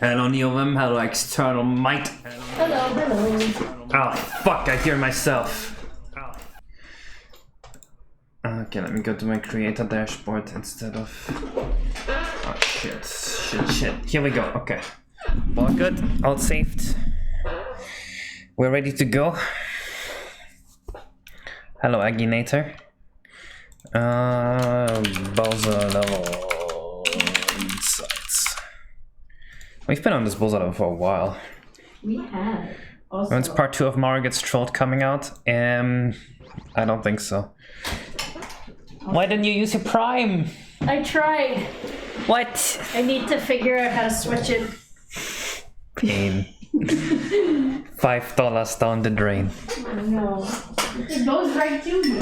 Hello, Neovim. Hello, External Might. Hello. Oh, fuck, I hear myself. Okay, let me go to my creator dashboard instead of... Oh, shit. Here we go, okay. All good, all saved. We're ready to go. Hello, Aginator. Bowser level insights. We've been on this Bowser level for a while. We have. Also. When's part 2 of Mario Gets Trolled coming out? I don't think so. Why didn't you use your Prime? I tried. What? I need to figure out how to switch it. Pain. $5 down the drain. Oh, no. It goes right to you.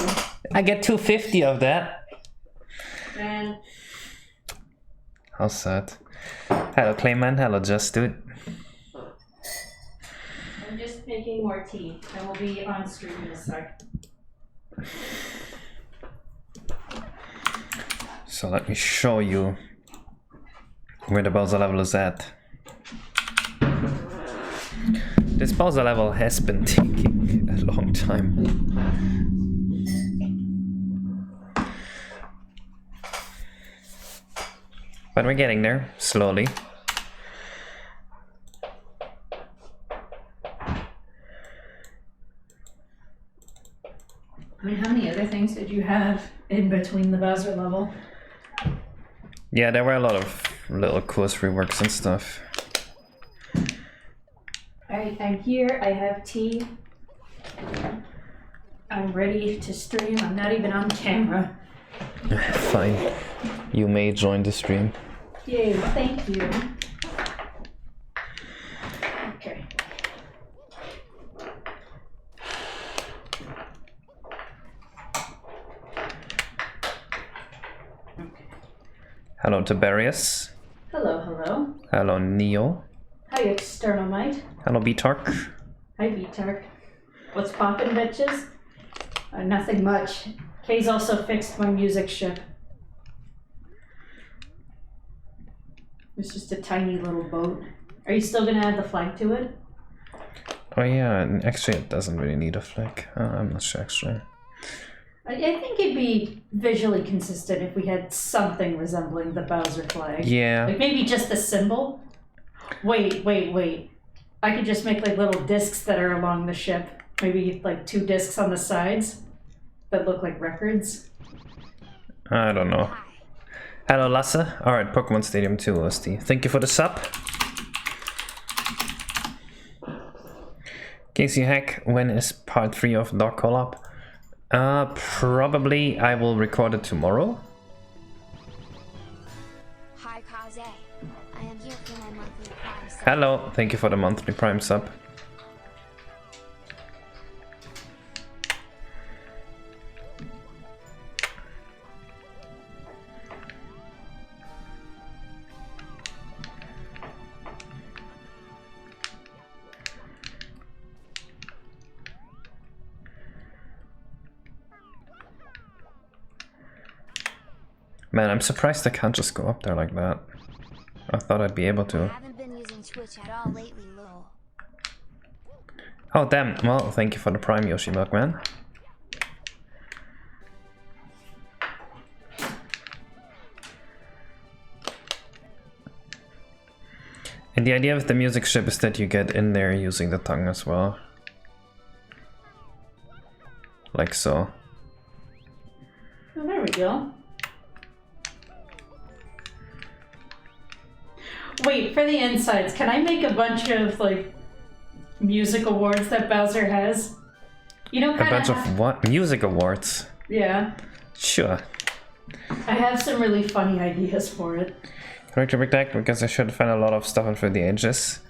I get $2.50 of that. Man. How sad. Hello, Clayman. Hello, Just Dude. I'm just making more tea. I will be on stream in a sec. So let me show you where the Bowser level is at. This Bowser level has been taking a long time. But we're getting there, slowly. I mean, how many other things did you have in between the Bowser level? Yeah, there were a lot of little course reworks and stuff. Alright, I'm here. I have tea. I'm ready to stream. I'm not even on camera. Fine. You may join the stream. Yay, thank you. Okay. Hello, Tiberius. Hello. Hello, Neo. Hi, External Might. Hello, Beatark. Hi, B-Tark. What's poppin', bitches? Nothing much. Kay's also fixed my music ship. It's just a tiny little boat. Are you still gonna add the flag to it? Oh yeah, and actually it doesn't really need a flag. I'm not sure actually. I think it'd be visually consistent if we had something resembling the Bowser flag. Yeah. Like maybe just a symbol. Wait. I could just make like little discs that are along the ship. Maybe like 2 discs on the sides that look like records. I don't know. Hello, Lasse. Alright, Pokemon Stadium 2 OST. Thank you for the sub. Casey Hack, when is part 3 of Dog Collab? Probably I will record it tomorrow. Hi, Kaze. I am here for my monthly Prime sub. Hello, thank you for the monthly Prime sub. Man, I'm surprised I can't just go up there like that. I thought I'd be able I to. haven't been using Twitch at all lately, Lil. Oh damn, well, thank you for the Prime, Yoshi Milkman. And the idea of the music ship is that you get in there using the tongue as well. Like so. Oh, there we go. Wait, for the insides, can I make a bunch of, like, music awards that Bowser has? You know, A bunch of what? Music awards? Yeah. Sure. I have some really funny ideas for it. Correct your deck because I should find a lot of stuff in for the ages.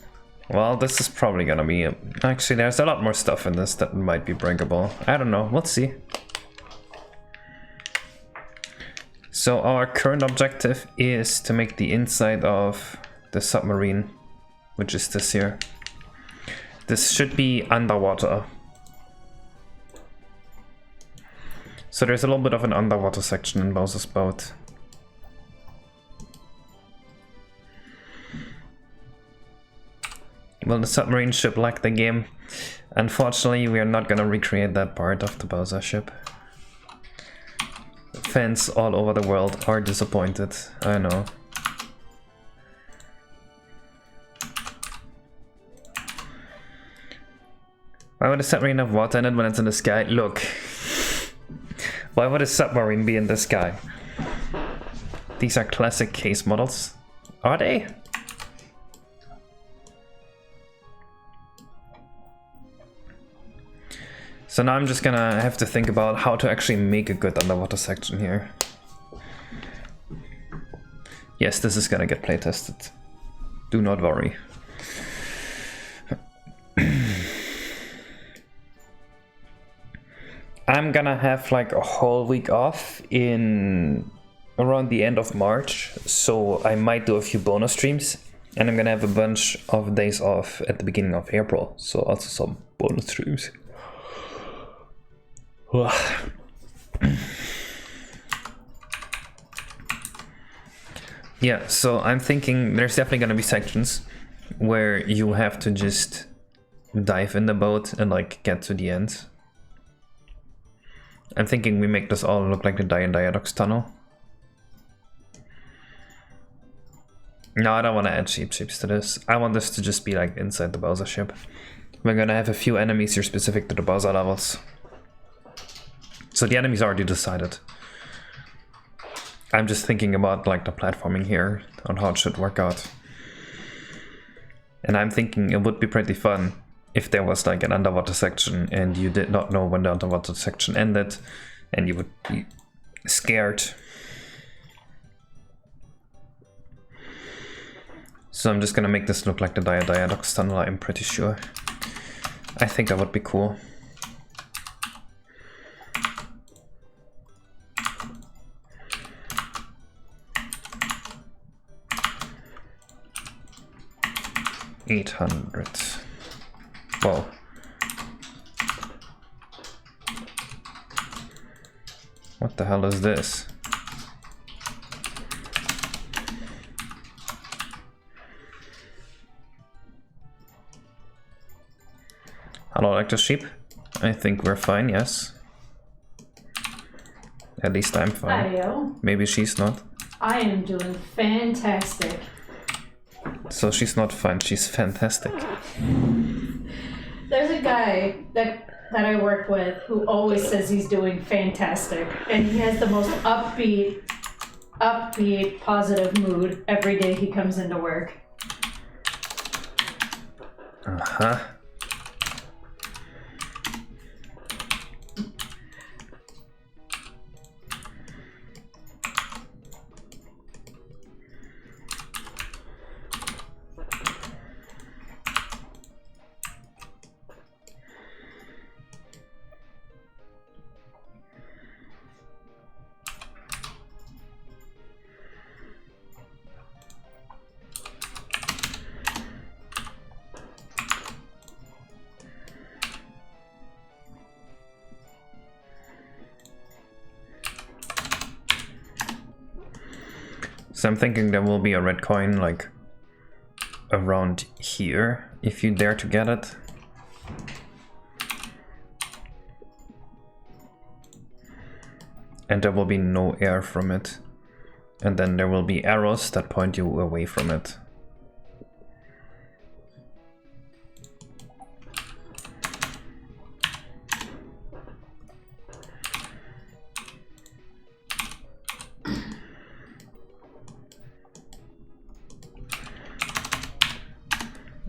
Well, this is probably gonna be... Actually, there's a lot more stuff in this that might be breakable. I don't know, we'll see. So our current objective is to make the inside of the submarine, which is this here. This should be underwater. So there's a little bit of an underwater section in Bowser's boat. Well, the submarine ship lagged the game. Unfortunately, we are not gonna recreate that part of the Bowser ship. Fans all over the world are disappointed, I know. Why would a submarine have water in it when it's in the sky? Look. Why would a submarine be in the sky? These are classic case models. Are they? So now I'm just gonna have to think about how to actually make a good underwater section here. Yes, this is gonna get playtested. Do not worry. I'm gonna have like a whole week off in around the end of March, so I might do a few bonus streams, and I'm gonna have a bunch of days off at the beginning of April, so also some bonus streams. Yeah, so I'm thinking there's definitely gonna be sections where you have to just dive in the boat and like get to the end. I'm thinking we make this all look like the Diadox tunnel. No, I don't want to add ships to this. I want this to just be like inside the Bowser ship. We're gonna have a few enemies here specific to the Bowser levels. So the enemies already decided. I'm just thinking about like the platforming here, on how it should work out. And I'm thinking it would be pretty fun if there was like an underwater section and you did not know when the underwater section ended and you would be scared. So I'm just gonna make this look like the Diadox tunnel, I'm pretty sure. I think that would be cool. $800. Whoa. What the hell is this? Hello, Electro Sheep. I think we're fine, yes. At least I'm fine. Hi-yo. Maybe she's not. I am doing fantastic. So she's not fine, she's fantastic. There's a guy that I work with who always says he's doing fantastic, and he has the most upbeat, positive mood every day he comes into work. Uh-huh. So I'm thinking there will be a red coin like around here, if you dare to get it. And there will be no air from it. And then there will be arrows that point you away from it.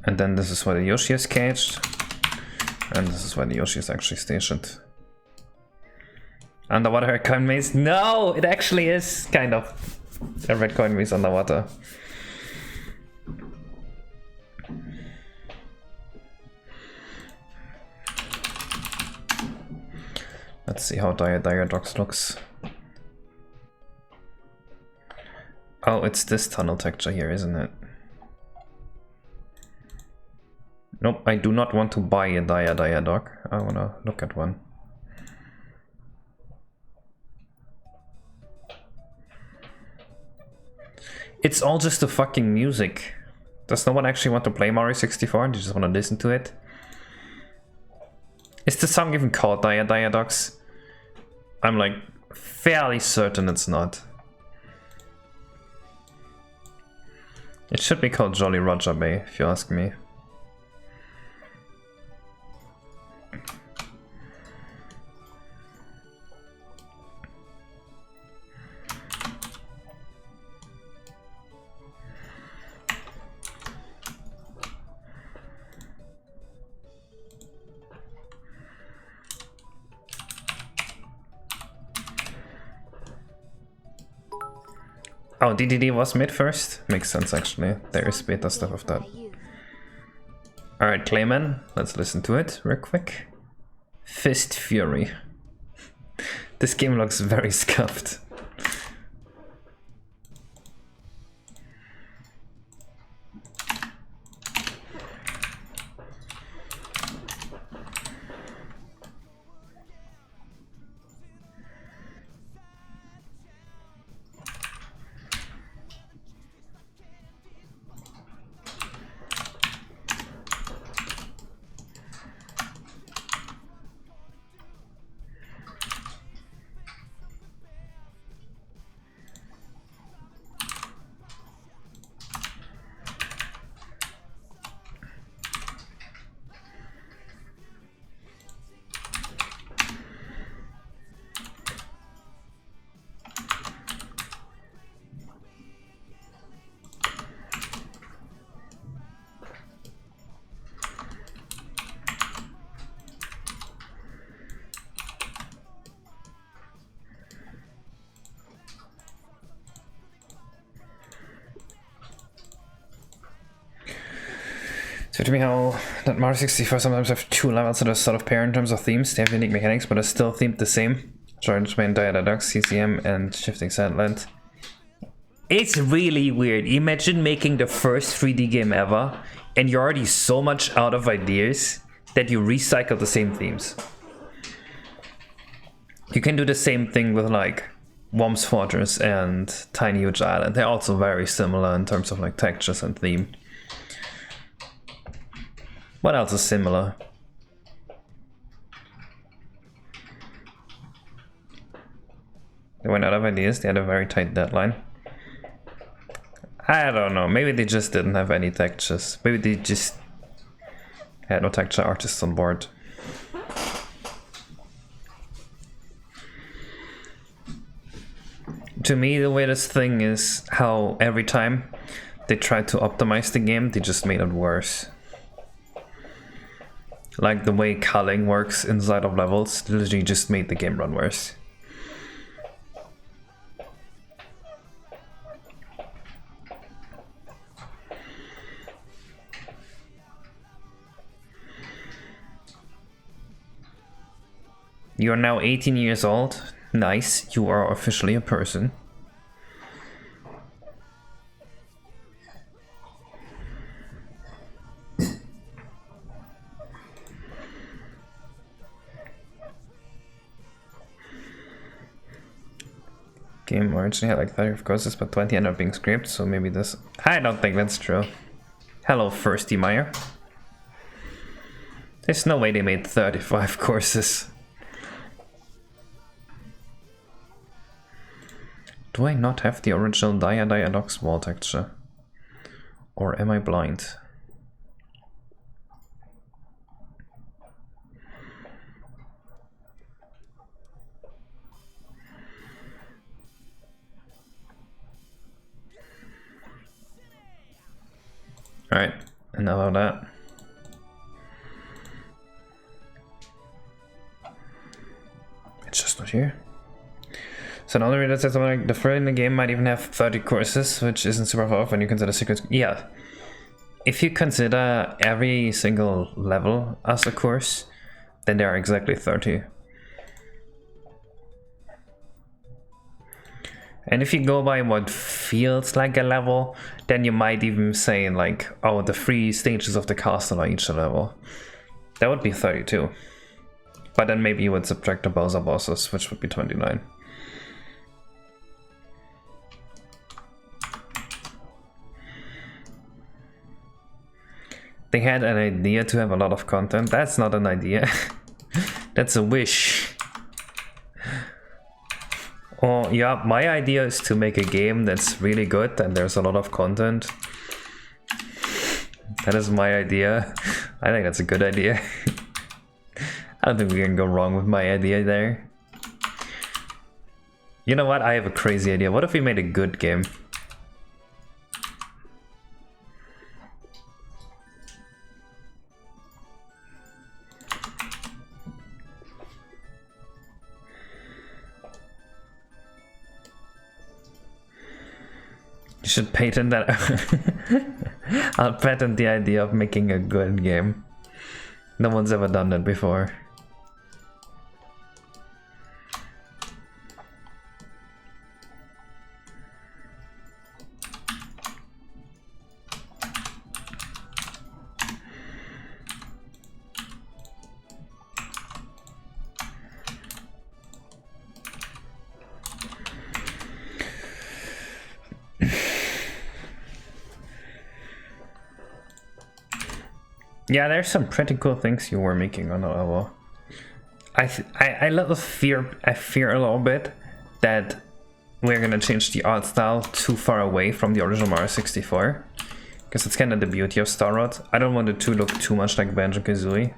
And then this is where the Yoshi is caged. And this is where the Yoshi is actually stationed. Underwater red coin maze? No, it actually is kind of a red coin maze underwater. Let's see how Diadox looks. Oh, it's this tunnel texture here, isn't it? Nope, I do not want to buy a Diadoc. I wanna look at one. It's all just the fucking music. Does no one actually want to play Mario 64? They just want to listen to it? Is the song even called Diadox? I'm like fairly certain it's not. It should be called Jolly Roger Bay, if you ask me. Oh, DDD was mid first? Makes sense actually. There is beta stuff of that. Alright, Clayman, let's listen to it real quick. Fist Fury. This game looks very scuffed. So to me how that Mario 64 sometimes have two levels that are sort of pair in terms of themes. They have unique mechanics but are still themed the same. Charge main Diadox, CCM and shifting sandland. It's really weird. Imagine making the first 3D game ever and you're already so much out of ideas that you recycle the same themes. You can do the same thing with like Worm's Fortress and Tiny Huge Island. They're also very similar in terms of like textures and theme. What else is similar? They went out of ideas, they had a very tight deadline. I don't know, maybe they just didn't have any textures. Maybe they just had no texture artists on board. To me, the weirdest thing is how every time they tried to optimize the game, they just made it worse. Like the way culling works inside of levels, literally just made the game run worse. You are now 18 years old. Nice, you are officially a person. Game originally had like 30 courses, but 20 ended up being scraped, so maybe this... I don't think that's true. Hello, Firsty Meyer. There's no way they made 35 courses. Do I not have the original Diadox wall texture? Or am I blind? Alright, enough of that. It's just not here. So another reader says something like the fur in the game might even have 30 courses, which isn't super far off when you consider secrets. Yeah. If you consider every single level as a course, then there are exactly 30. And if you go by what feels like a level, then you might even say like, oh, the 3 stages of the castle are each a level. That would be 32. But then maybe you would subtract the Bowser bosses, which would be 29. They had an idea to have a lot of content. That's not an idea. That's a wish. Oh yeah, my idea is to make a game that's really good and there's a lot of content. That is my idea. I think that's a good idea. I don't think we can go wrong with my idea there. You know what? I have a crazy idea. What if we made a good game? You should patent that. I'll patent the idea of making a good game. No one's ever done that before. Yeah, there's some pretty cool things you were making on the level. I fear a little bit that we're gonna change the art style too far away from the original Mario 64. Because it's kind of the beauty of Star Road. I don't want it to look too much like Banjo-Kazooie.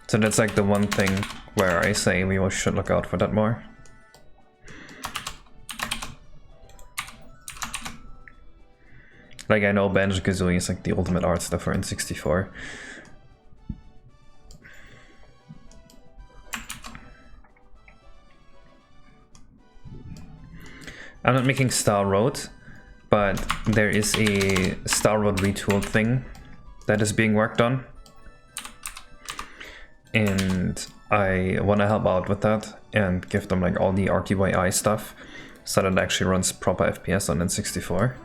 So that's like the one thing where I say we should look out for that more. Like, I know Banjo-Kazooie is like the ultimate art stuff for N64. I'm not making Star Road, but there is a Star Road retooled thing that is being worked on. And I want to help out with that and give them like all the RTYI stuff so that it actually runs proper FPS on N64.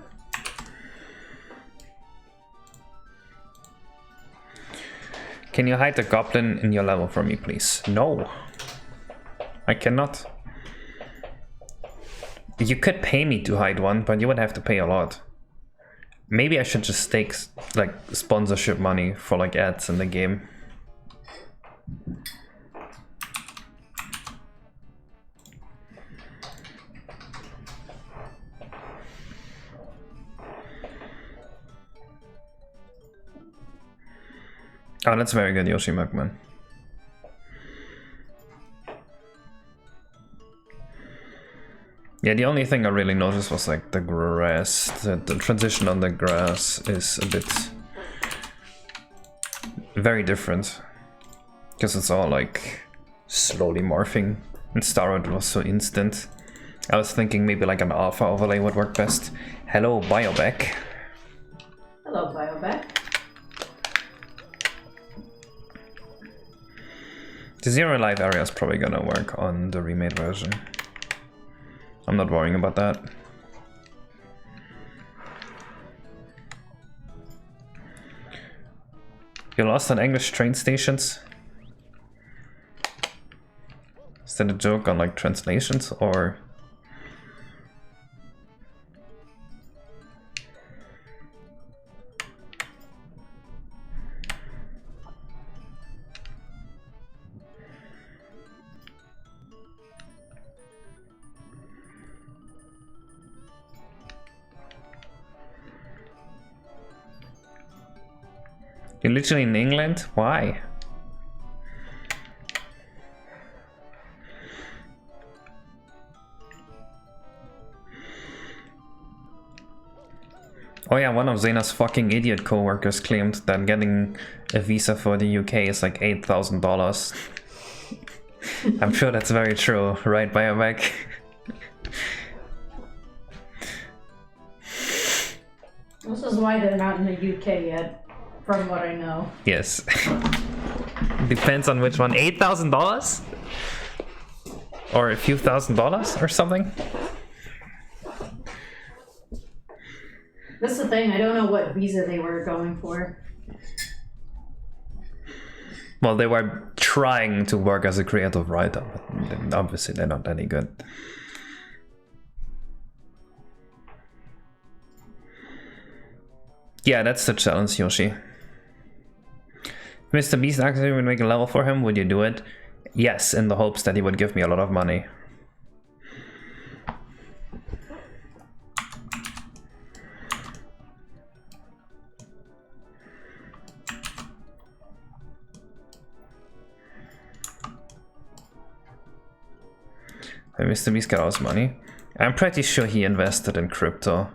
Can you hide the goblin in your level for me, please? No. I cannot. You could pay me to hide one, but you would have to pay a lot. Maybe I should just take like sponsorship money for like ads in the game. Oh, that's very good, Yoshi Mugman. Yeah, the only thing I really noticed was like the grass. The transition on the grass is a bit very different. Because it's all like slowly morphing. In Star Road it was so instant. I was thinking maybe like an alpha overlay would work best. Hello, Bioback. Hello, Bioback. The Zero Life area is probably gonna work on the remade version. I'm not worrying about that. You lost on English train stations? Is that a joke on like translations or? You're literally in England? Why? Oh yeah, one of Zena's fucking idiot co-workers claimed that getting a visa for the UK is like $8,000. I'm sure that's very true, right, Bioback? This is why they're not in the UK yet, from what I know. Yes. Depends on which one. $8,000? Or a few $1,000s or something? That's the thing, I don't know what visa they were going for. Well, they were trying to work as a creative writer, but obviously they're not any good. Yeah, that's the challenge, Yoshi. Mr. Beast actually would make a level for him, would you do it? Yes, in the hopes that he would give me a lot of money. Mr. Beast got all his money. I'm pretty sure he invested in crypto.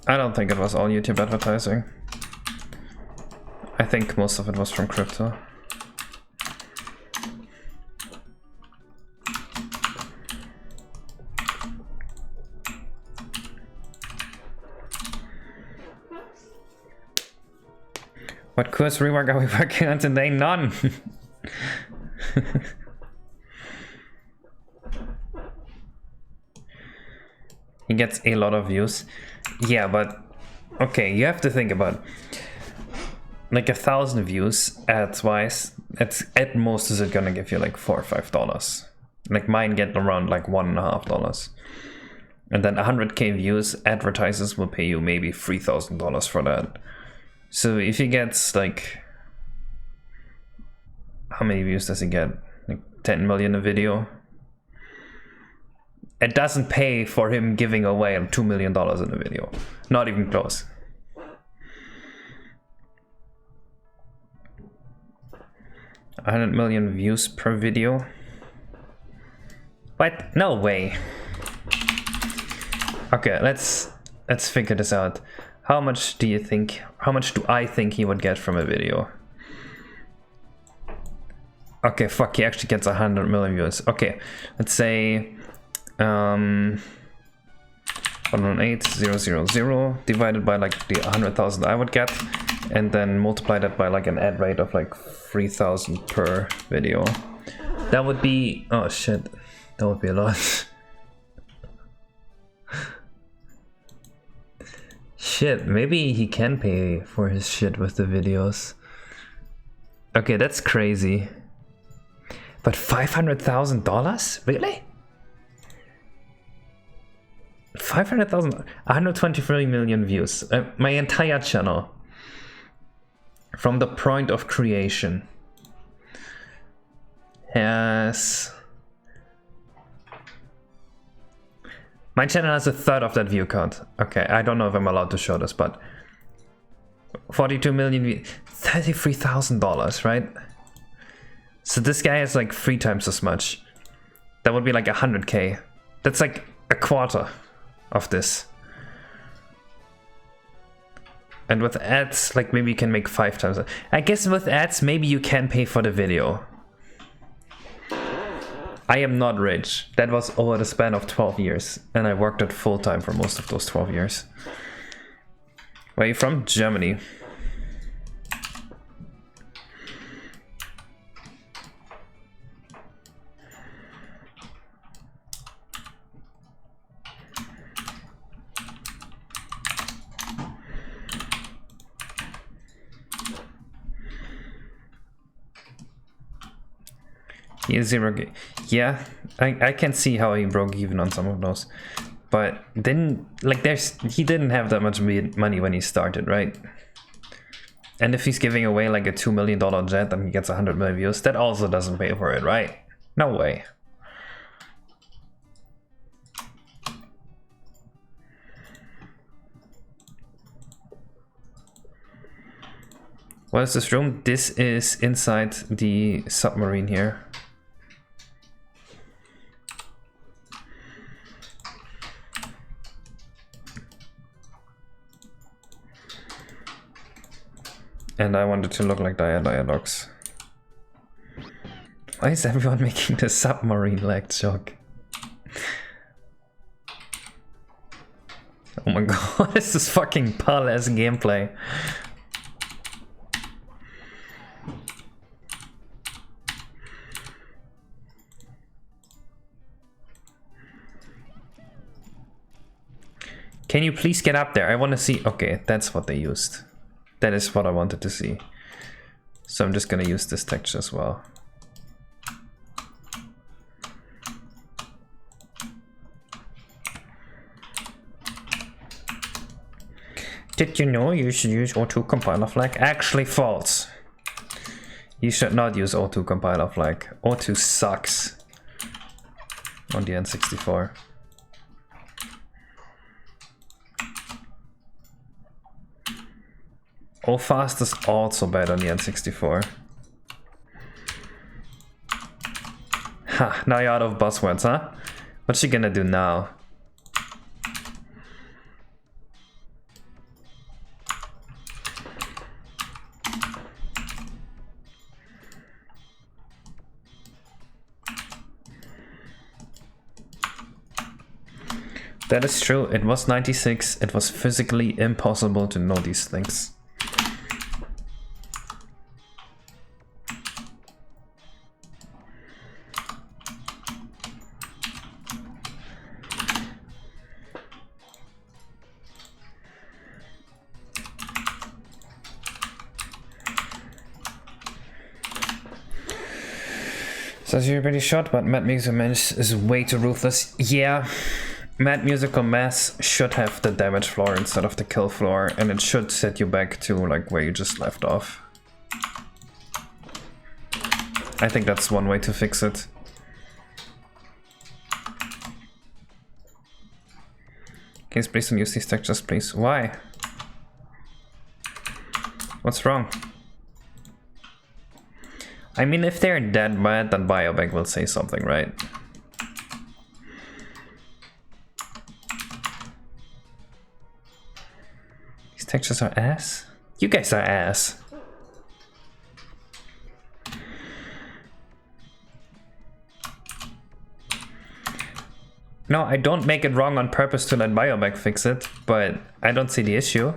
I don't think it was all YouTube advertising. I think most of it was from crypto. What course rework are we working on today? None! He gets a lot of views. Yeah, but okay, you have to think about like 1,000 views ads wise. At most is it gonna give you like $4 or $5. Like mine get around like $1.50. And then 100k views, advertisers will pay you maybe $3,000 for that. So if he gets like, how many views does he get? Like 10 million a video? It doesn't pay for him giving away $2 million in a video. Not even close. $100 million views per video? What? No way. Okay, let's figure this out. How much do I think he would get from a video? Okay, fuck, he actually gets 100 million views. Okay, let's say 118,000 divided by like the 100,000 I would get, and then multiply that by like an ad rate of like 3,000 per video. That would be, oh shit, that would be a lot. Shit, maybe he can pay for his shit with the videos. Okay, that's crazy. But $500,000? Really? 500,000, 123 million views. My entire channel. From the point of creation. Has... My channel has 1/3 of that view count. Okay, I don't know if I'm allowed to show this, but 42 million views, $33,000, right? So this guy has like 3 times as much. That would be like 100k. That's like a quarter of this. And with ads, like maybe you can make 5 times. I guess with ads, maybe you can pay for the video. I am not rich. That was over the span of 12 years. And I worked at full time for most of those 12 years. Where are you from? Germany. He is 0. Yeah, I can see how he broke even on some of those, but then like he didn't have that much money when he started, right? And if he's giving away like a $2 million jet and he gets 100 million views, that also doesn't pay for it, right? No way. What is this room? This is inside the submarine here. And I wanted to look like dialogues. Why is everyone making the submarine lag joke? Oh my god, this is fucking pal-ass gameplay. Can you please get up there? I want to see. Okay, that's what they used. That is what I wanted to see. So I'm just gonna use this texture as well. Did you know you should use O2 compiler flag? Actually false. You should not use O2 compiler flag. O2 sucks on the N64. O-Fast is also bad on the N64. Ha, now you're out of buzzwords, huh? What's she gonna do now? That is true, it was 96, it was physically impossible to know these things. Says you're pretty short, but Mad Musical Mass is way too ruthless. Yeah. Mad Musical Mass should have the damage floor instead of the kill floor, and it should set you back to like where you just left off. I think that's one way to fix it. Can you please don't use these textures, please? Why? What's wrong? I mean, if they're that bad, then BioBank will say something, right? Textures are ass? You guys are ass. No, I don't make it wrong on purpose to let BioBank fix it, but I don't see the issue.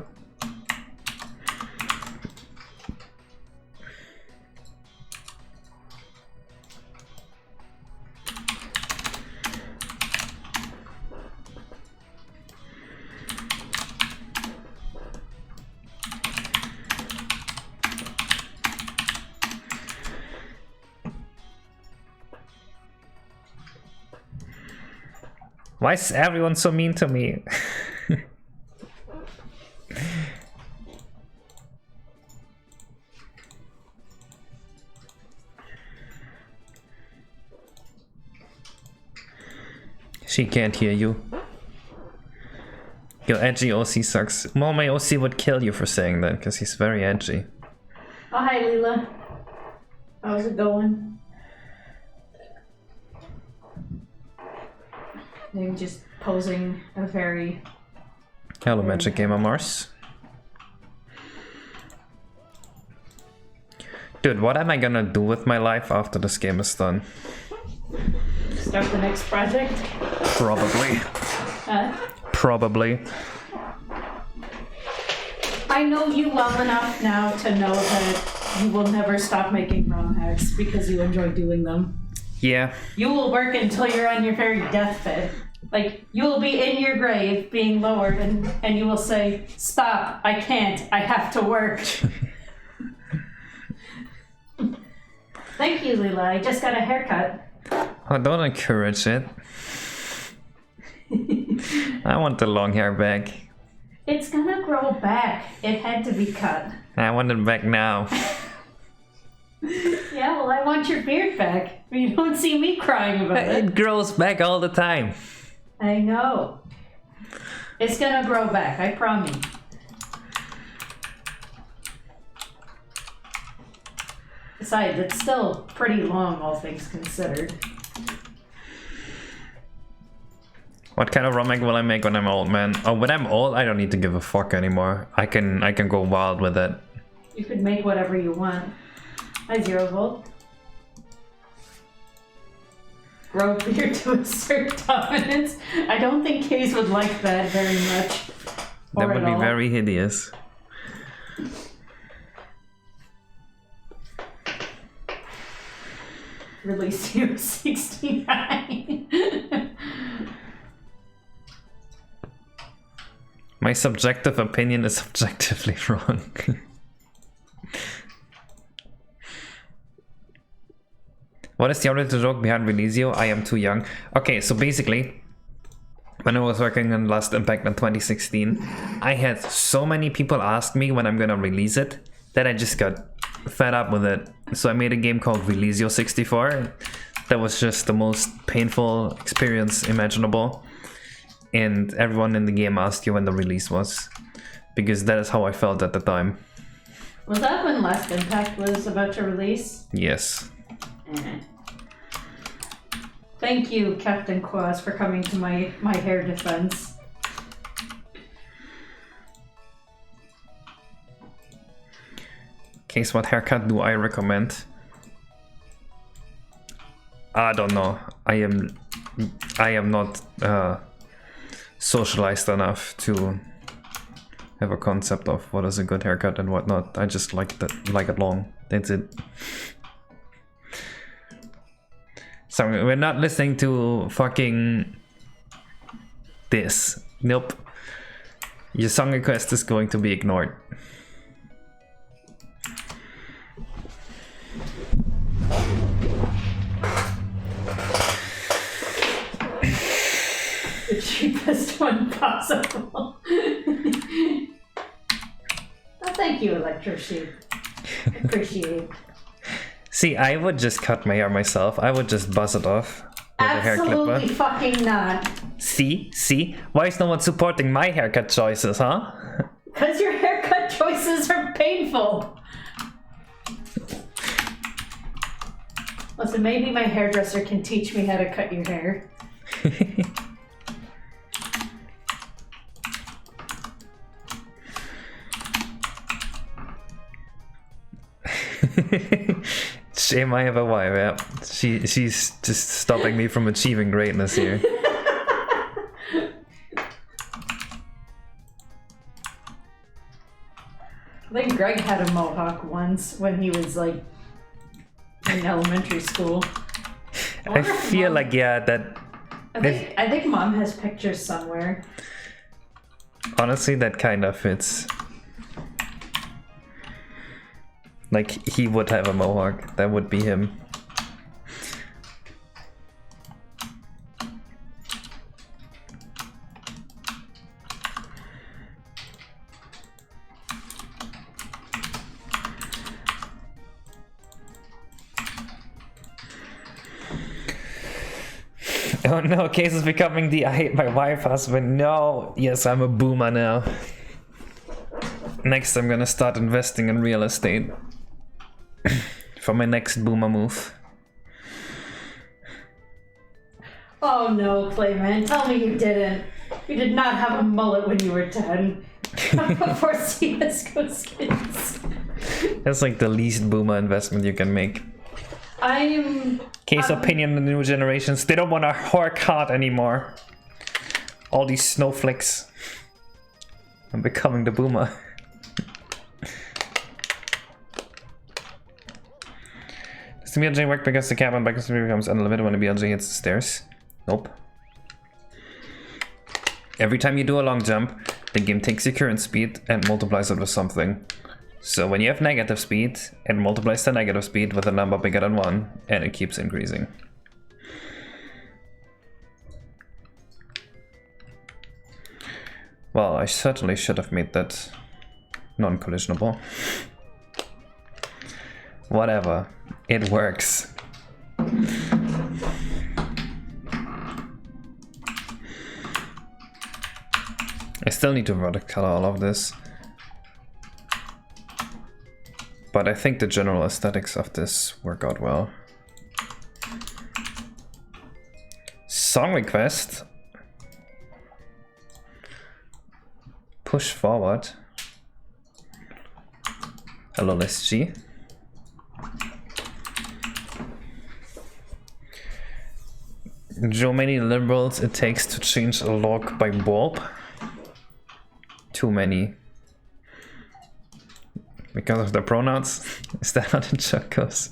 Why is everyone so mean to me? She can't hear you. Your edgy OC sucks. Well, my OC would kill you for saying that, because he's very edgy. Oh, hi, Leela. How's it going? Maybe just posing a very... Hello, Magic Gamer Mars. Dude, what am I gonna do with my life after this game is done? Start the next project? Probably. Probably. I know you well enough now to know that you will never stop making ROM hacks because you enjoy doing them. Yeah. You will work until you're on your very deathbed. Like, you will be in your grave being lowered and you will say, stop, I can't, I have to work. Thank you, Leela, I just got a haircut. Oh, don't encourage it. I want the long hair back. It's gonna grow back. It had to be cut. I want it back now. Yeah, well, I want your beard back. You don't see me crying about it. It grows back all the time. I know. It's gonna grow back, I promise. Besides, it's still pretty long, all things considered. What kind of ROM hack will I make when I'm old, man? Oh, when I'm old, I don't need to give a fuck anymore. I can go wild with it. You could make whatever you want. Hi, Zero Volt. Grow beard to assert dominance. I don't think Kays would like that very much. That would be very hideous. Release 069. My subjective opinion is objectively wrong. What is the original joke behind Releasio? I am too young. Okay, so basically, when I was working on Last Impact in 2016, I had so many people ask me when I'm gonna release it that I just got fed up with it. So I made a game called Releasio 64. That was just the most painful experience imaginable. And everyone in the game asked you when the release was, because that is how I felt at the time. Was that when Last Impact was about to release? Yes. Thank you, Captain Quaz, for coming to my hair defense. Case, what haircut do I recommend? I don't know. I am not socialized enough to have a concept of what is a good haircut and what not. I just like it long. That's it. So we're not listening to fucking this. Nope. Your song request is going to be ignored. The cheapest one possible. Oh, thank you, Electro-Sheep. Appreciate. See, I would just cut my hair myself. I would just buzz it off with a hair clipper. Absolutely fucking not. See? Why is no one supporting my haircut choices, huh? Because your haircut choices are painful. Listen, maybe my hairdresser can teach me how to cut your hair. Shame I have a wife, yeah. She's just stopping me from achieving greatness here. I think Greg had a mohawk once when he was like in elementary school. I feel like, yeah, that... I think Mom has pictures somewhere. Honestly, that kind of fits. Like, he would have a mohawk. That would be him. Oh no, Case is becoming the I hate my wife husband. No, yes, I'm a boomer now. Next, I'm gonna start investing in real estate. For my next boomer move. Oh no, Clayman, tell me you didn't. You did not have a mullet when you were 10. Before CSGO skins. That's like the least boomer investment you can make. Case opinion on the new generations. They don't want to work hard anymore. All these snowflakes. I'm becoming the boomer. Does the BLJ work because the cabin back becomes unlimited when the BLJ hits the stairs? Nope. Every time you do a long jump, the game takes your current speed and multiplies it with something. So when you have negative speed, it multiplies the negative speed with a number bigger than 1, and it keeps increasing. Well, I certainly should have made that non-collisionable. Whatever, it works. I still need to vertex color all of this. But I think the general aesthetics of this work out well. Song request. Push forward. Hello, SG. How many liberals it takes to change a log by bulb? Too many. Because of the pronouns? Is that how the joke goes?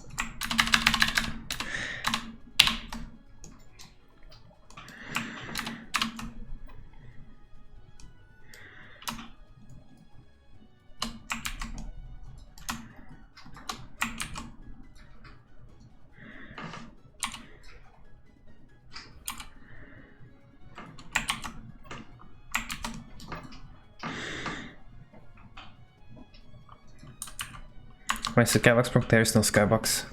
My skybox broke. There is no skybox.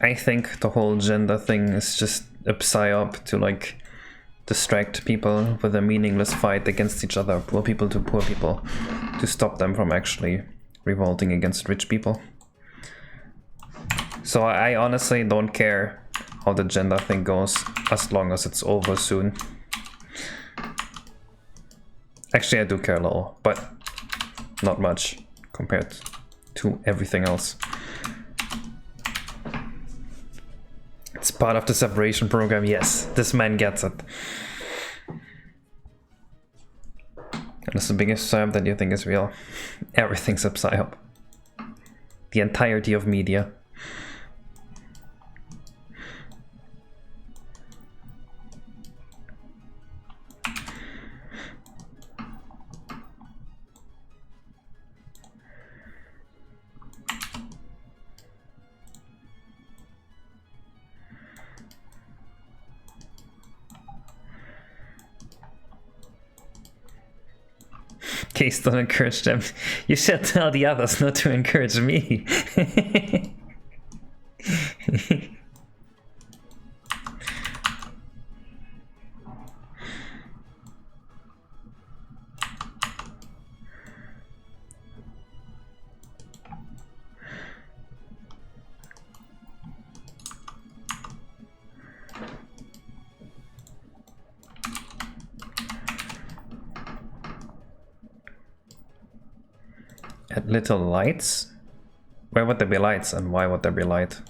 I think the whole gender thing is just a psyop to like distract people with a meaningless fight against each other, poor people to poor people, to stop them from actually revolting against rich people. So I honestly don't care how the gender thing goes as long as it's over soon. Actually, I do care a little, but not much compared to everything else. It's part of the separation program, yes. This man gets it. And it's the biggest psyop that you think is real. Everything's a psyop. The entirety of media. Case, don't encourage them. You should tell the others not to encourage me. At little lights? Where would there be lights and why would there be light?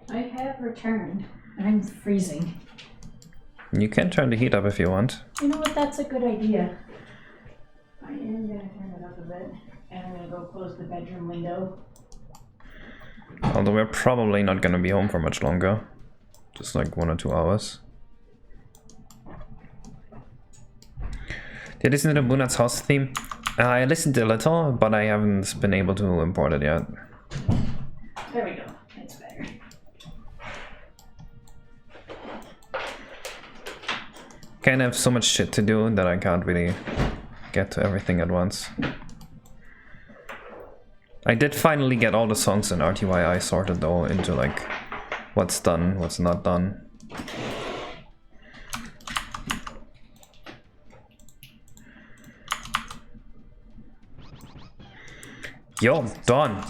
I have returned. I'm freezing. You can turn the heat up if you want. You know what? That's a good idea. I am gonna turn it up a bit, and I'm gonna go close the bedroom window. Although we're probably not gonna be home for much longer. Just like 1 or 2 hours. Did you listen to the Bunat's house theme? I listened to a little, but I haven't been able to import it yet. There we go. That's better. Kind of have so much shit to do that I can't really get to everything at once. I did finally get all the songs in RTYI sorted though into like what's done, what's not done. Yo, Dawn,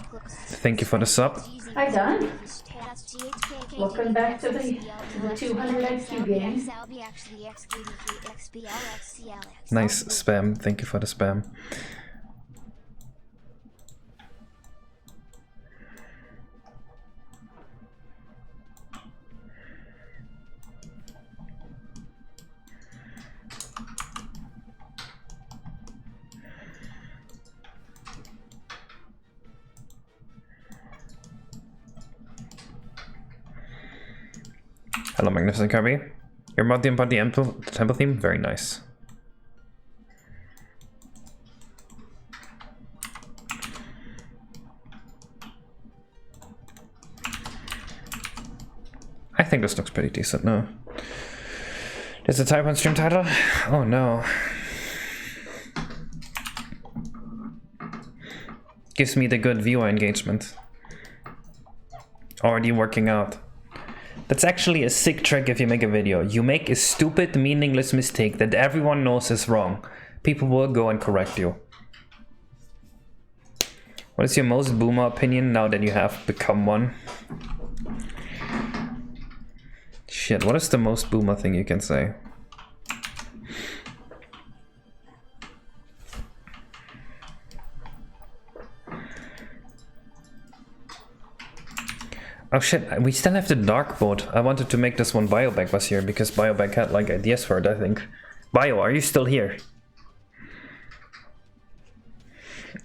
thank you for the sub. Hi, Don. Welcome back to the 200 IQ game. Nice spam, thank you for the spam. Hello, Magnificent Kirby. You're about the temple theme? Very nice. I think this looks pretty decent now. Is the type on stream title? Oh no. Gives me the good viewer engagement. Already working out. That's actually a sick trick if you make a video. You make a stupid, meaningless mistake that everyone knows is wrong. People will go and correct you. What is your most boomer opinion now that you have become one? Shit, what is the most boomer thing you can say? Oh shit, we still have the dark boat. I wanted to make this one Biobag was here because Biobag had like ideas for it, I think. Bio, are you still here?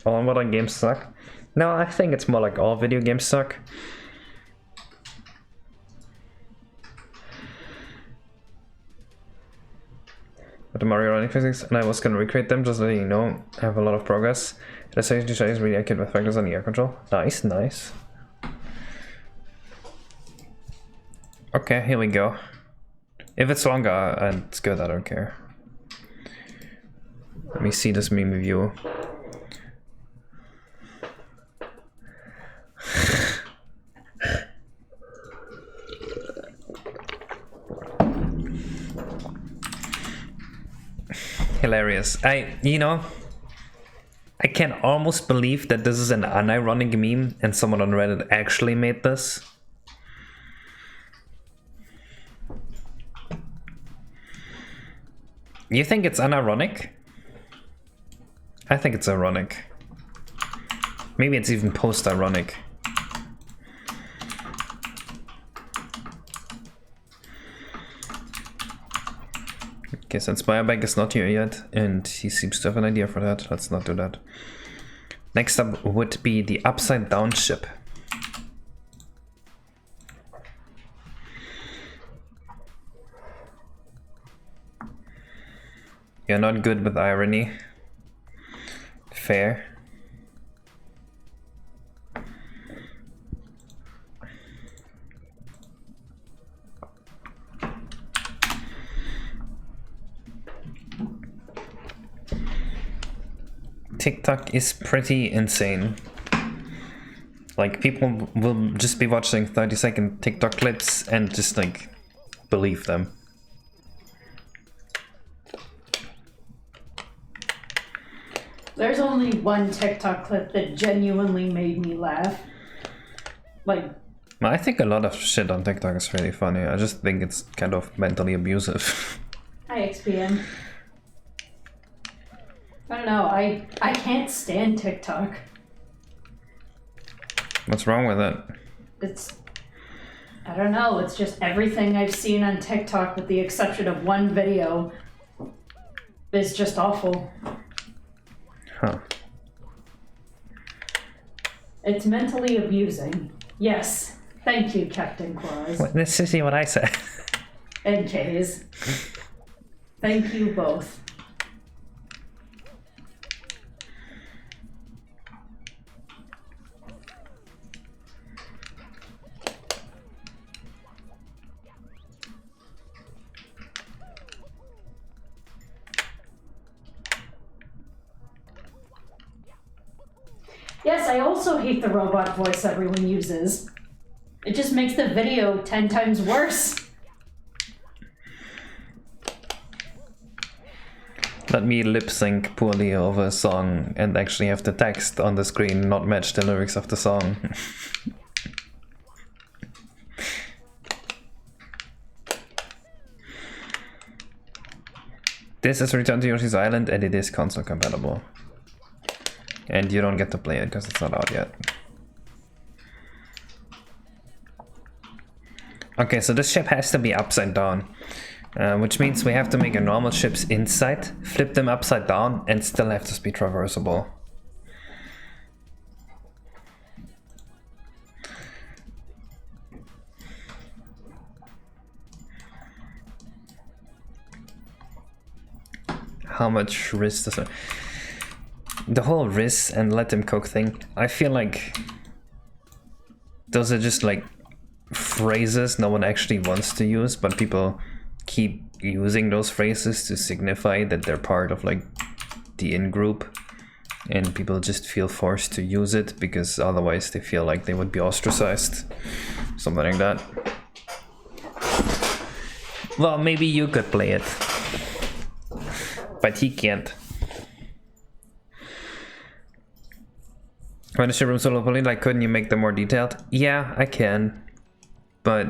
All modern games suck? No, I think it's more like all video games suck. With the Mario running physics, and I was gonna recreate them, just letting you know. I have a lot of progress. The stage is really accurate with factors on the air control. Nice, nice. Okay, here we go. If it's longer, it's good, I don't care. Let me see this meme view. Hilarious. You know, I can almost believe that this is an unironic meme and someone on Reddit actually made this. You think it's unironic? I think it's ironic. Maybe it's even post-ironic. Okay, since Biobag is not here yet, and he seems to have an idea for that, let's not do that. Next up would be the upside down ship. You're not good with irony. Fair. TikTok is pretty insane. Like, people will just be watching 30-second TikTok clips and just like believe them. There's only one TikTok clip that genuinely made me laugh. Like, I think a lot of shit on TikTok is really funny. I just think it's kind of mentally abusive. hi XPM. I don't know, I can't stand TikTok. What's wrong with it? I don't know, it's just everything I've seen on TikTok with the exception of one video is just awful. Huh. It's mentally abusing. Yes. Thank you, Captain Claus. Let's see what I said. And Kays. Thank you both. Yes, I also hate the robot voice everyone uses. It just makes the video 10 times worse. Let me lip sync poorly over a song and actually have the text on the screen not match the lyrics of the song. This is Return to Yoshi's Island and it is console compatible. And you don't get to play it because it's not out yet. Okay, so this ship has to be upside down. Which means we have to make a normal ships inside, flip them upside down, and still have to be traversable. how much risk does it... The whole risk and let them cook thing, I feel like those are just like phrases no one actually wants to use, but people keep using those phrases to signify that they're part of like the in-group, and people just feel forced to use it because otherwise they feel like they would be ostracized. Something like that. Well, maybe you could play it, but he can't. When is your room so lovely? Like, couldn't you make them more detailed? Yeah, I can, but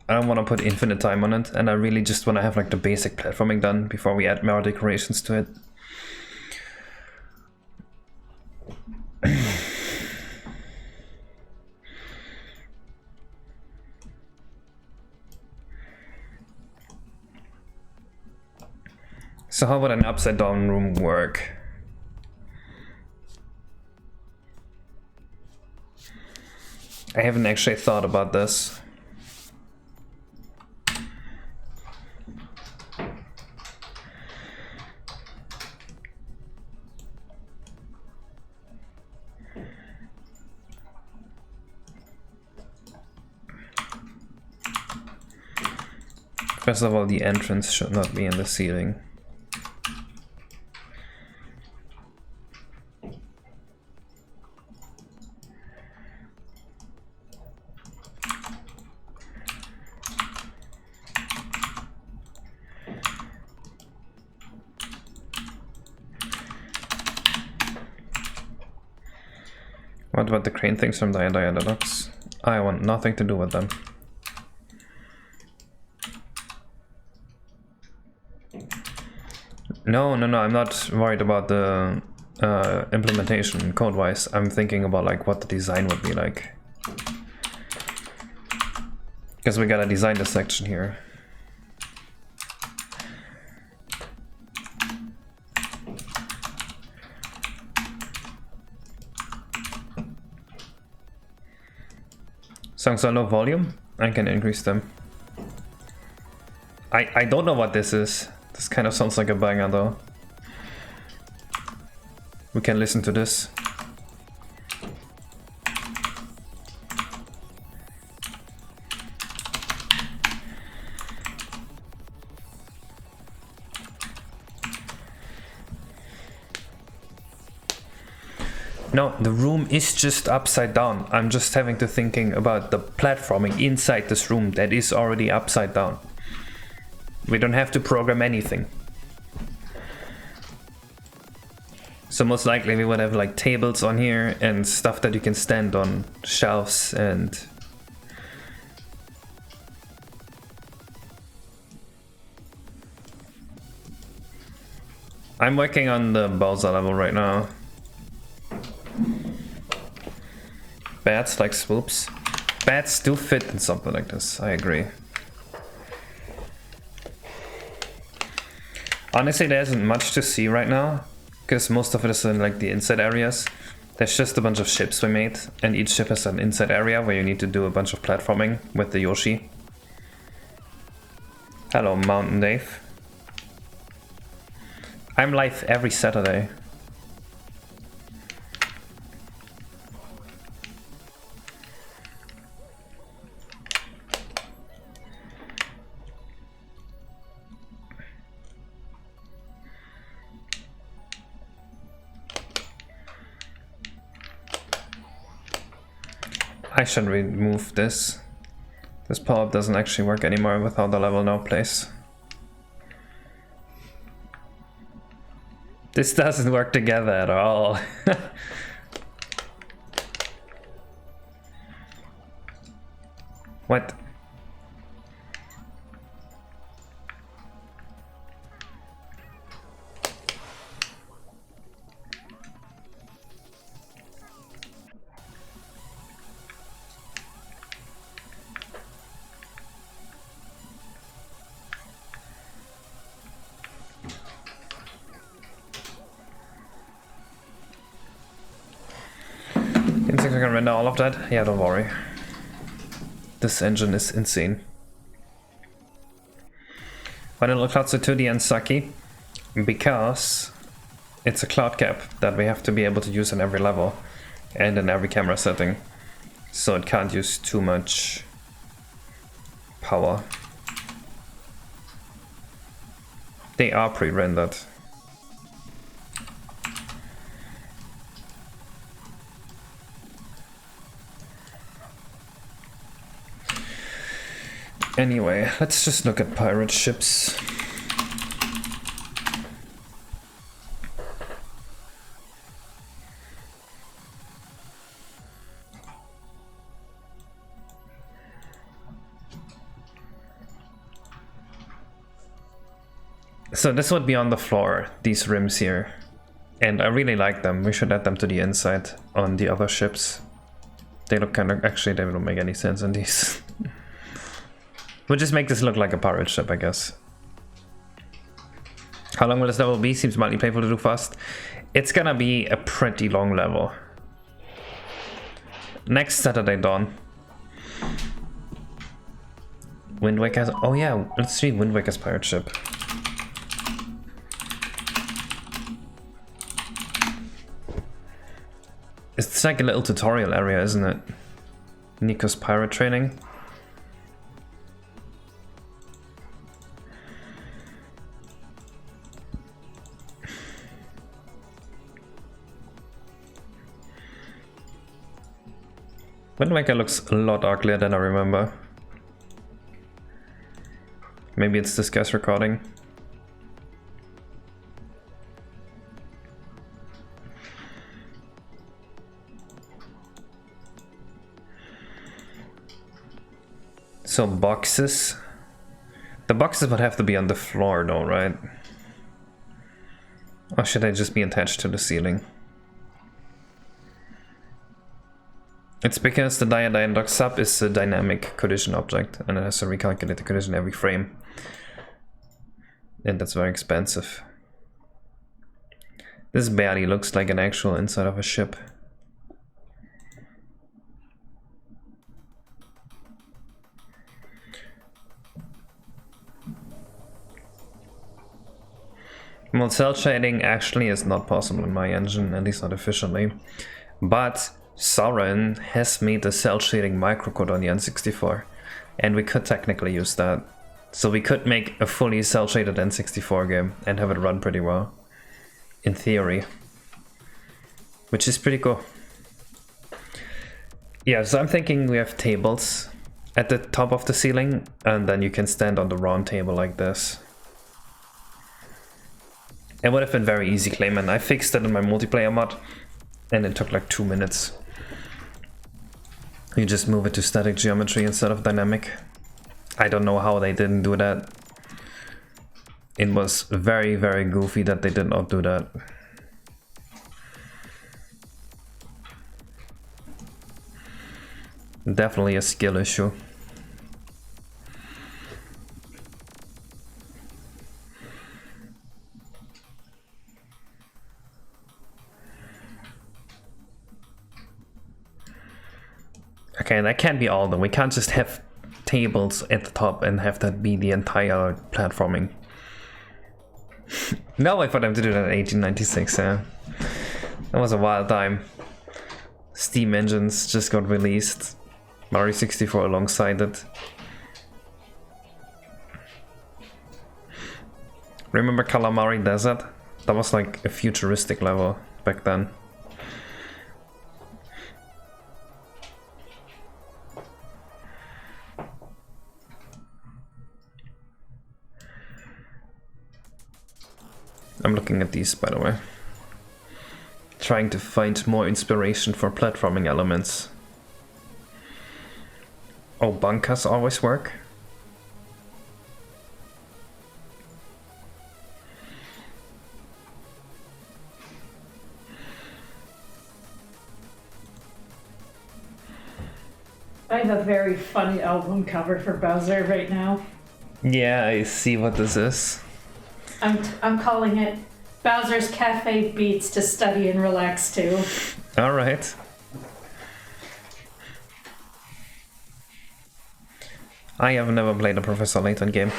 I don't want to put infinite time on it, and I really just want to have like the basic platforming done before we add more decorations to it. So how would an upside down room work? I haven't actually thought about this. First of all, the entrance should not be in the ceiling. What about the crane things from the Deluxe? I want nothing to do with them. No, I'm not worried about the implementation code-wise. I'm thinking about like what the design would be like. Because we gotta design this section here. Songs are low volume? I can increase them. I don't know what this is. This kind of sounds like a banger though. We can listen to this. No, the room is just upside down. I'm just having to thinking about the platforming inside this room that is already upside down. We don't have to program anything. So most likely we would have like tables on here and stuff that you can stand on, shelves and... I'm working on the Bowser level right now. Bats like swoops. Bats do fit in something like this, I agree. Honestly, there isn't much to see right now, because most of it is in like the inside areas. There's just a bunch of ships we made, and each ship has an inside area where you need to do a bunch of platforming with the Yoshi. Hello, Mountain Dave. I'm live every Saturday. I should remove this. This power-up doesn't actually work anymore with how the level now plays. This doesn't work together at all. What? You think I can render all of that? Yeah, don't worry. This engine is insane. Vanilla Clouds are 2D and sucky. because it's a cloud cap that we have to be able to use in every level and in every camera setting, so it can't use too much power. They are pre-rendered. Anyway, let's just look at pirate ships. So this would be on the floor, these rims here. And I really like them. We should add them to the inside on the other ships. They look kind of... Actually, they don't make any sense in these. We'll just make this look like a pirate ship, I guess. How long will this level be? Seems mildly painful to do fast. It's gonna be a pretty long level. Next Saturday dawn. Wind Waker's... Oh yeah, let's see Wind Waker's pirate ship. It's like a little tutorial area, isn't it? Nico's pirate training. Wind Waker looks a lot uglier than I remember. Maybe it's this guy's recording. So boxes. The boxes would have to be on the floor though, right? Or should they just be attached to the ceiling? It's because the diadyne dock sub is a dynamic collision object and it has to recalculate the collision every frame. And that's very expensive. This barely looks like an actual inside of a ship. Well, cell shading actually is not possible in my engine, at least not efficiently. But Soren has made a cell shading microcode on the N64, and we could technically use that. So we could make a fully cell shaded N64 game and have it run pretty well. In theory. Which is pretty cool. Yeah, so I'm thinking we have tables at the top of the ceiling, and then you can stand on the round table like this. It would have been very easy claiming. I fixed it in my multiplayer mod, and it took like 2 minutes. You just move it to static geometry instead of dynamic. I don't know how they didn't do that. It was very, very goofy that they did not do that. Definitely a skill issue. Okay, that can't be all of them. We can't just have tables at the top and have that be the entire platforming. No way for them to do that in 1896, yeah. That was a wild time. Steam engines just got released. Mario 64 alongside it. Remember Calamari Desert? That was like a futuristic level back then. I'm looking at these, by the way. Trying to find more inspiration for platforming elements. Oh, bunkers always work? I have a very funny album cover for Bowser right now. Yeah, I see what this is. I'm calling it Bowser's Cafe Beats to Study and Relax to. Alright. I have never played a Professor Layton game.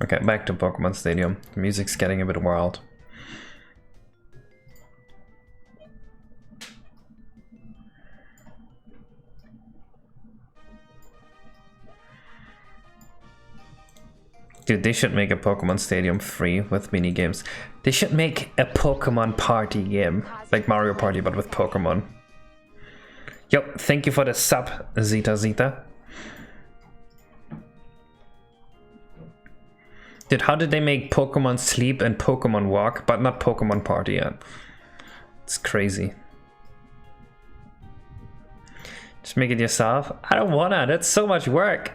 Okay, back to Pokemon Stadium. The music's getting a bit wild. Dude, they should make a Pokemon Stadium free with minigames. They should make a Pokemon Party game. Like Mario Party, but with Pokemon. Yo, thank you for the sub, Zeta Zeta. Dude, how did they make Pokemon Sleep and Pokemon Walk, but not Pokemon Party yet? It's crazy. Just make it yourself? I don't wanna, that's so much work.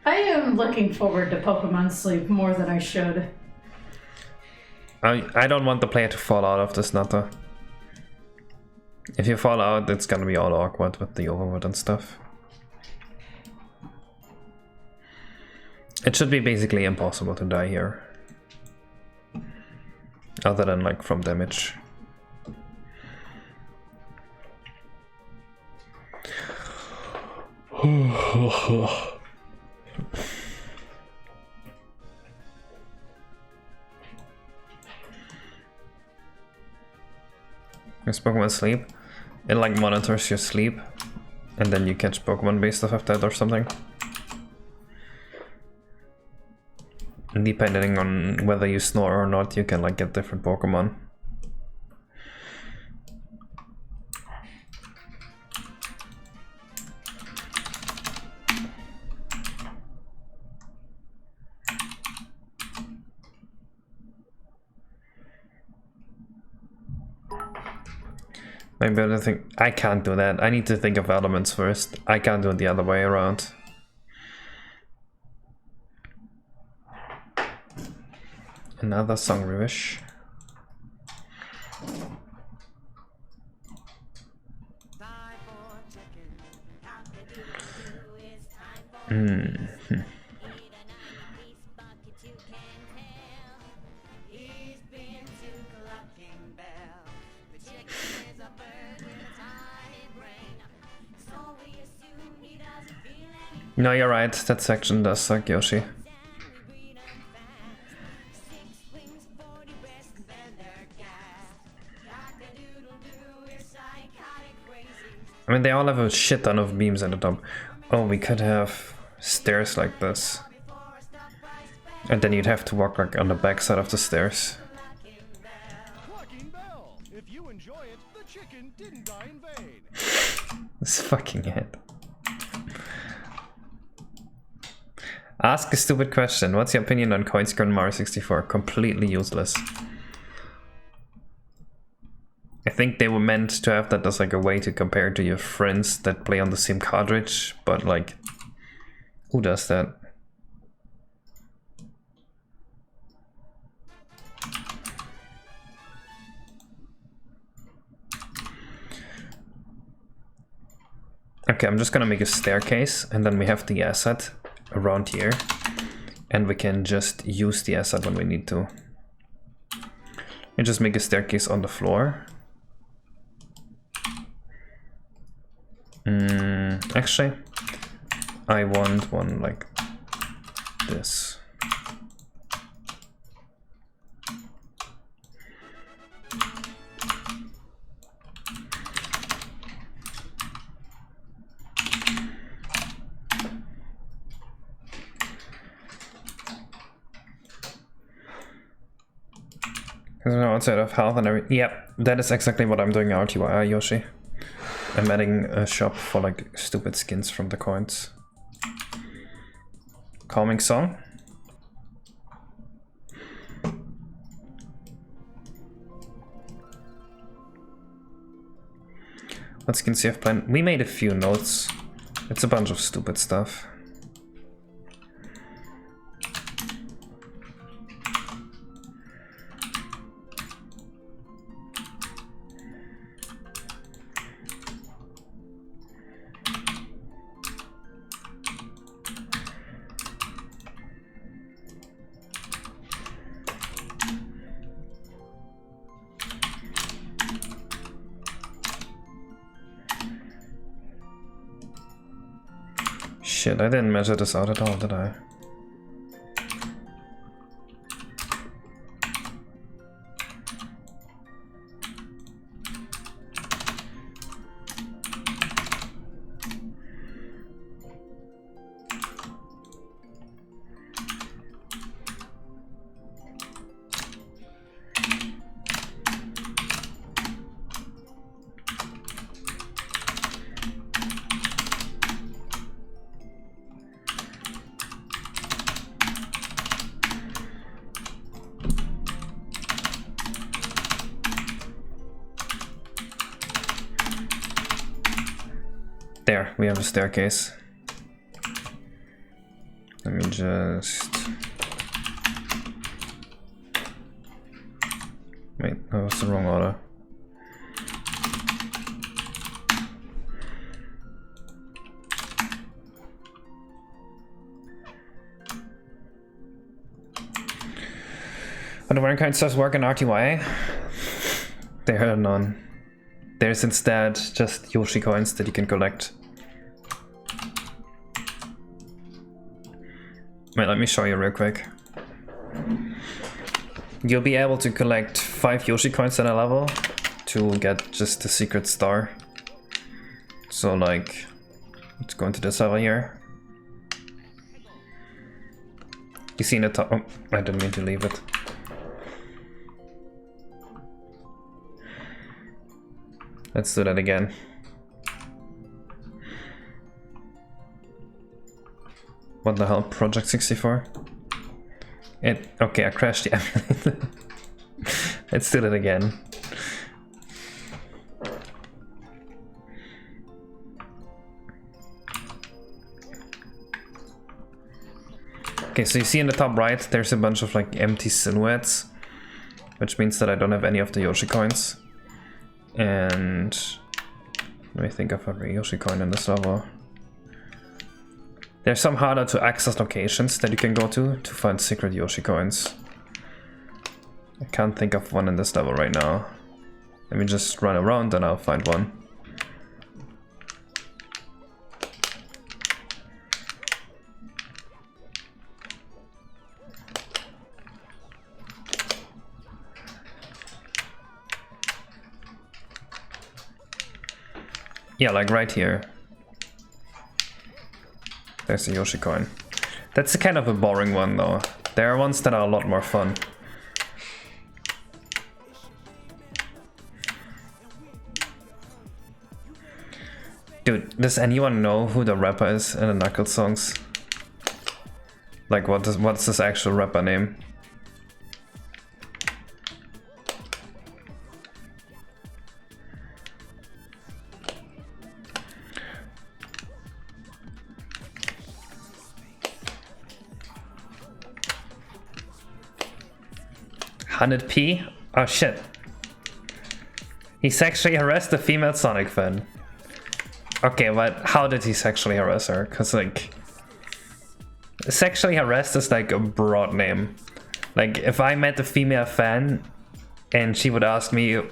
I am looking forward to Pokemon Sleep more than I should. I don't want the player to fall out of this nutter. If you fall out, it's gonna be all awkward with the overworld and stuff. It should be basically impossible to die here. Other than like from damage. Is Pokemon Sleep? It like monitors your sleep and then you catch Pokemon based off of that or something. And depending on whether you snore or not, you can like get different Pokemon. Maybe I think I can't do that. I need to think of elements first. I can't do it the other way around. Another song revish. No, you're right. That section does suck, Yoshi. I mean, they all have a shit ton of beams at the top. Oh, we could have stairs like this. And then you'd have to walk like on the back side of the stairs. If you enjoy it, the chicken didn't die in vain. This fucking head. Ask a stupid question. What's your opinion on Coinscurrent Mario 64? Completely useless. I think they were meant to have that as like a way to compare to your friends that play on the same cartridge, but like, who does that? Okay, I'm just gonna make a staircase and then we have the asset around here and we can just use the asset when we need to. And just make a staircase on the floor. Actually, I want one like this. Outside of health and everything. Yep, that is exactly what I'm doing RTY, Yoshi. I'm adding a shop for like stupid skins from the coins. Calming song. What skins you have planned? We made a few notes. It's a bunch of stupid stuff. Shit, I didn't measure this out at all, did I? There, we have a staircase. Let me just... Wait, that was the wrong order. Are the wearing kind stuff work in RTY? There are none. There's instead just Yoshi coins that you can collect. Wait, let me show you real quick. You'll be able to collect 5 Yoshi coins at a level to get just the secret star. So like, let's go into this level here. You see in the top, oh, I didn't mean to leave it. Let's do that again. What the hell, Project 64? Okay, I crashed the emulator. Let's do that again. Okay, so you see in the top right, there's a bunch of like empty silhouettes, which means that I don't have any of the Yoshi coins. And let me think of every Yoshi coin in this level. There's some harder to access locations that you can go to find secret Yoshi coins. I can't think of one in this level right now. Let me just run around and I'll find one. Yeah, like right here. There's a Yoshi coin. That's kind of a boring one though. There are ones that are a lot more fun. Dude, does anyone know who the rapper is in the Knuckles songs? Like what's his actual rapper name? $100p? Oh shit. He sexually harassed a female Sonic fan. Okay, but how did he sexually harass her? Cause like... Sexually harassed is like a broad name. Like if I met a female fan and she would ask me,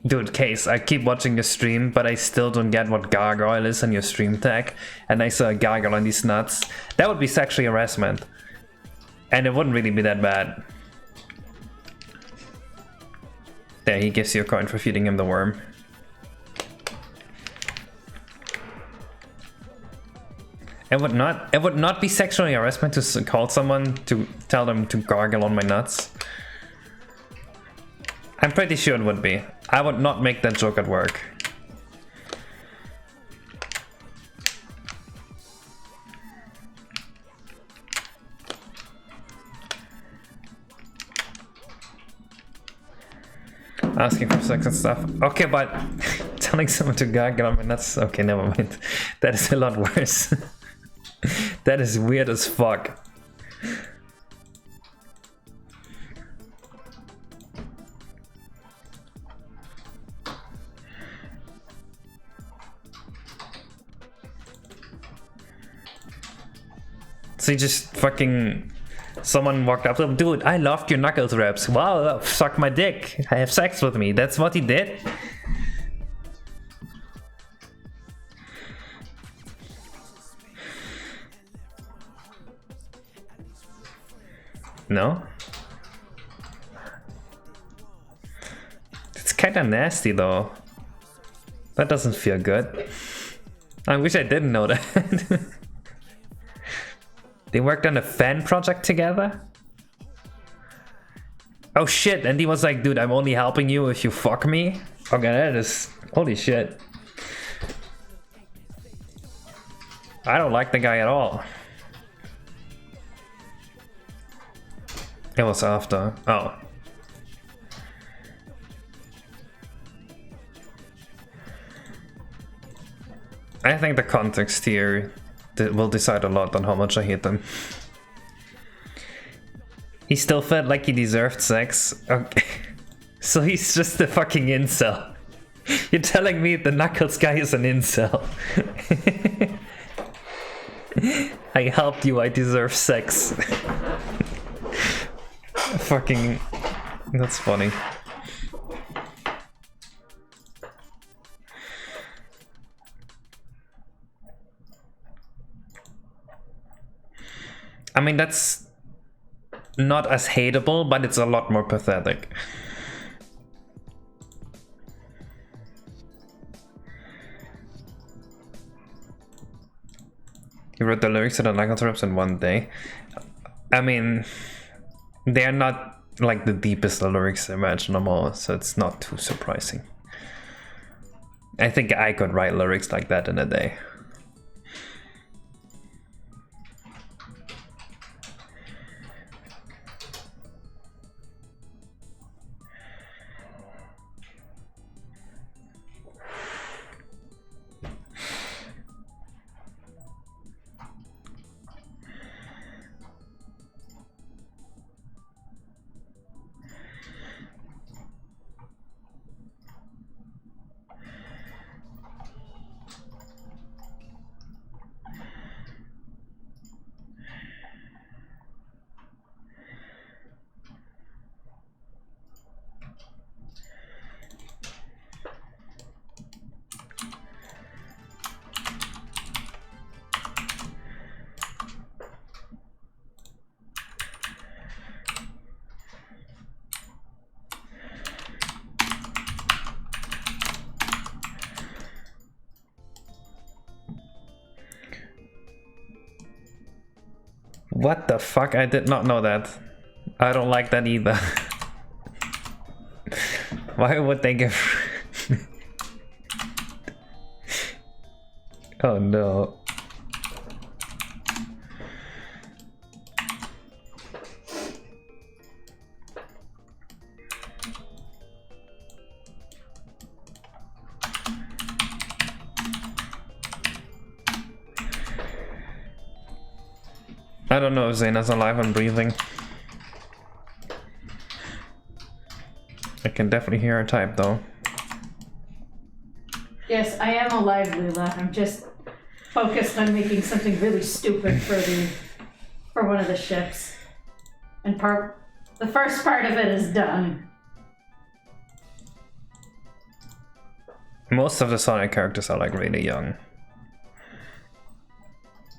dude, Case, I keep watching your stream, but I still don't get what gargoyle is on your stream tag, and I saw a gargoyle on these nuts, that would be sexually harassment. And it wouldn't really be that bad. There, he gives you a coin for feeding him the worm. It would not be sexually harassment to call someone to tell them to gargle on my nuts. I'm pretty sure it would be. I would not make that joke at work. Asking for sex and stuff. Okay, but telling someone to gargle on my nuts. Okay, never mind. That is a lot worse. That is weird as fuck. So you just fucking... Someone walked up to him, dude, I loved your Knuckles raps. Wow, suck my dick. Have sex with me. That's what he did? No? It's kinda nasty though. That doesn't feel good. I wish I didn't know that. They worked on a fan project together? Oh shit, and he was like, dude, I'm only helping you if you fuck me? Okay, that is... holy shit. I don't like the guy at all. It was after. Oh. I think the context here will decide a lot on how much I hate them. He still felt like he deserved sex. Okay. So he's just a fucking incel. You're telling me the Knuckles guy is an incel. I helped you, I deserve sex. Fucking... that's funny. I mean, that's not as hateable, but it's a lot more pathetic. You wrote the lyrics to the Knuckles raps in one day. I mean, they're not like the deepest lyrics imaginable, so it's not too surprising. I think I could write lyrics like that in a day. What the fuck? I did not know that. I don't like that either. Why would they give... oh no. I don't know if Zena's alive and breathing. I can definitely hear her type though. Yes, I am alive, Lula. I'm just focused on making something really stupid for one of the ships. And the first part of it is done. Most of the Sonic characters are like really young.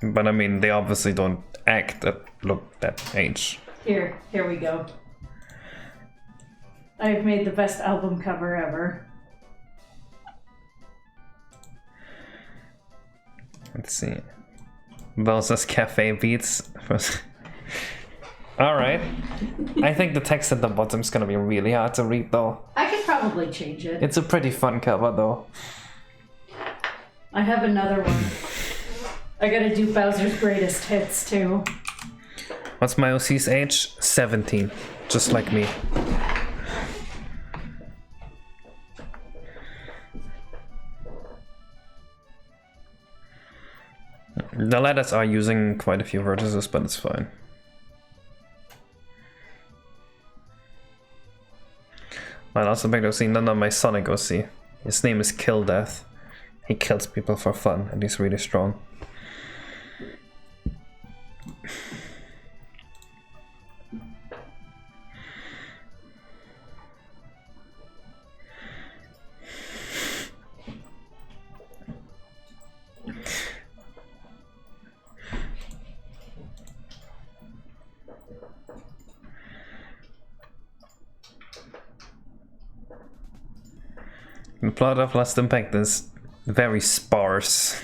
But I mean, they obviously don't act look that age. Here we go. I've made the best album cover ever. Let's see. Bowser's Cafe Beats. Alright. I think the text at the bottom is gonna be really hard to read though. I could probably change it. It's a pretty fun cover though. I have another one. I gotta do Bowser's Greatest Hits too. What's my OC's age? 17. Just like me. The letters are using quite a few vertices, but it's fine. I'll also make those see none of my Sonic OC. His name is Kill Death. He kills people for fun and he's really strong. The plot of Last Impact is very sparse.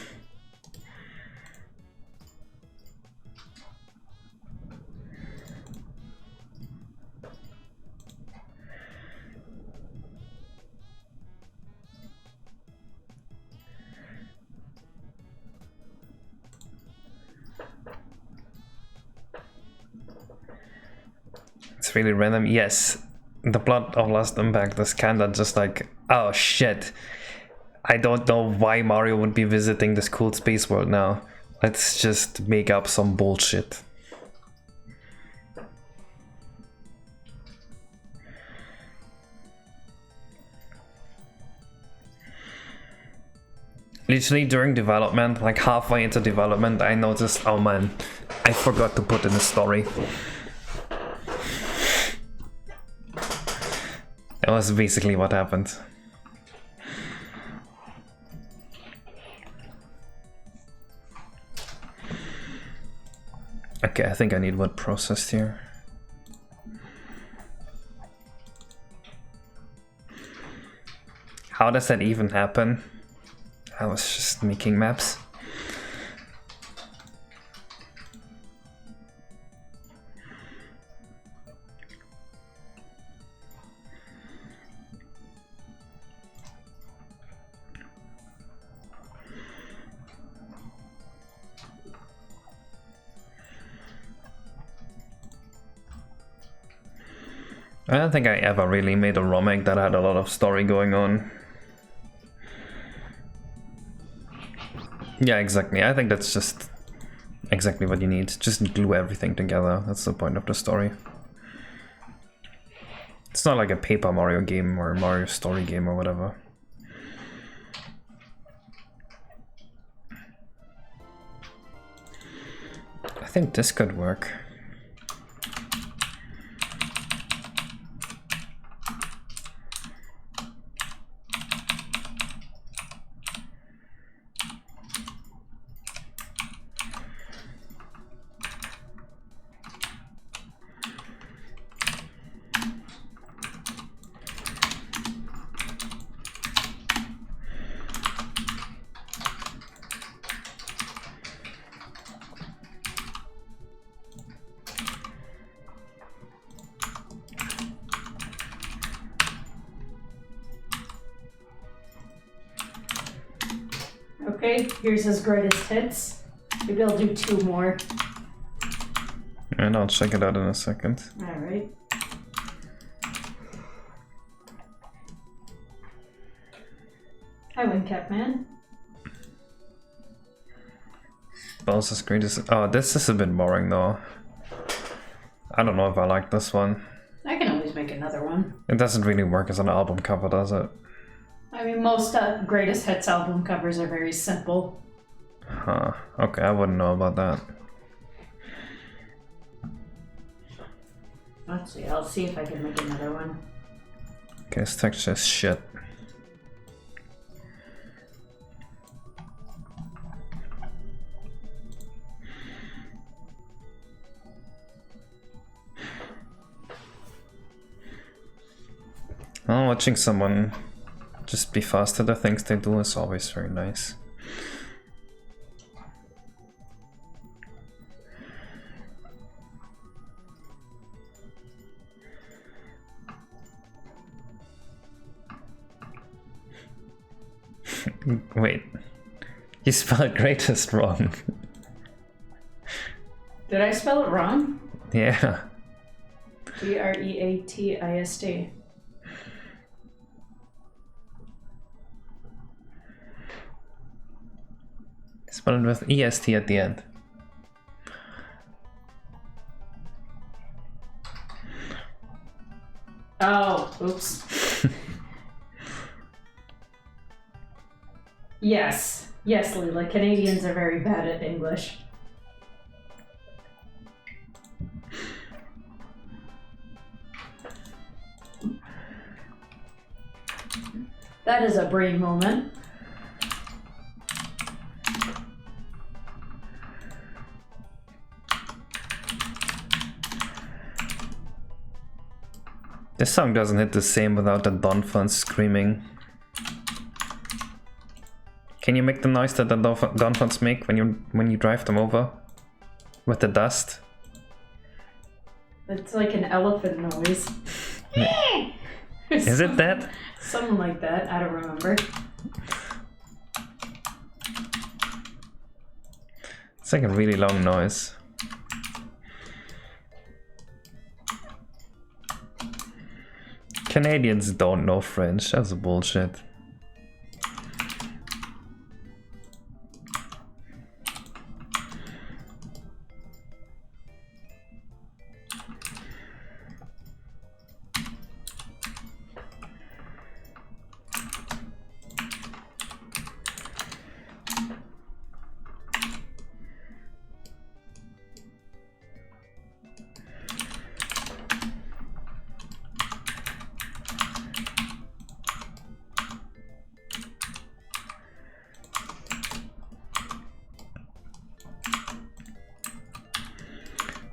It's really random. Yes, the plot of Last Impact is kinda just like, oh shit, I don't know why Mario would be visiting this cool space world now. Let's just make up some bullshit. Literally during development, like halfway into development, I noticed, oh man, I forgot to put in a story. That was basically what happened. Okay, I think I need word processed here. How does that even happen? I was just making maps. I don't think I ever really made a ROM that had a lot of story going on. Yeah, exactly. I think that's just exactly what you need. Just glue everything together. That's the point of the story. It's not like a Paper Mario game or a Mario Story game or whatever. I think this could work. Okay, here's his greatest hits. Maybe I'll do 2 more. And I'll check it out in a second. Alright. Hi, Windcap Man. Bowser's greatest. Oh, this is a bit boring though. I don't know if I like this one. I can always make another one. It doesn't really work as an album cover, does it? I mean, most greatest hits album covers are very simple. Huh. Okay, I wouldn't know about that. Let's see, I'll see if I can make another one. Okay, this texture is shit. Well, watching someone just be fast at the things they do is always very nice. Wait, you spelled greatest wrong. Did I spell it wrong? Yeah. Greatist. Spelled with EST at the end. Oh, oops. Yes, Leela. Canadians are very bad at English. That is a brain moment. This song doesn't hit the same without the Don Fun screaming. Can you make the noise that the dolphins make when you drive them over? With the dust? It's like an elephant noise. Is it that? Something like that, I don't remember. It's like a really long noise. Canadians don't know French, that's bullshit.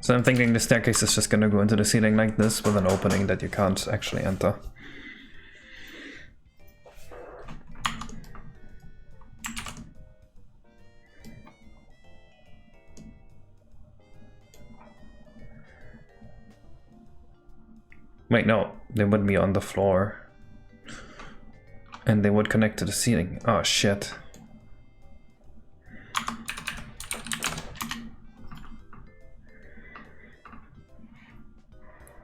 So I'm thinking the staircase is just gonna go into the ceiling like this with an opening that you can't actually enter. Wait, no, they would be on the floor. And they would connect to the ceiling. Oh shit.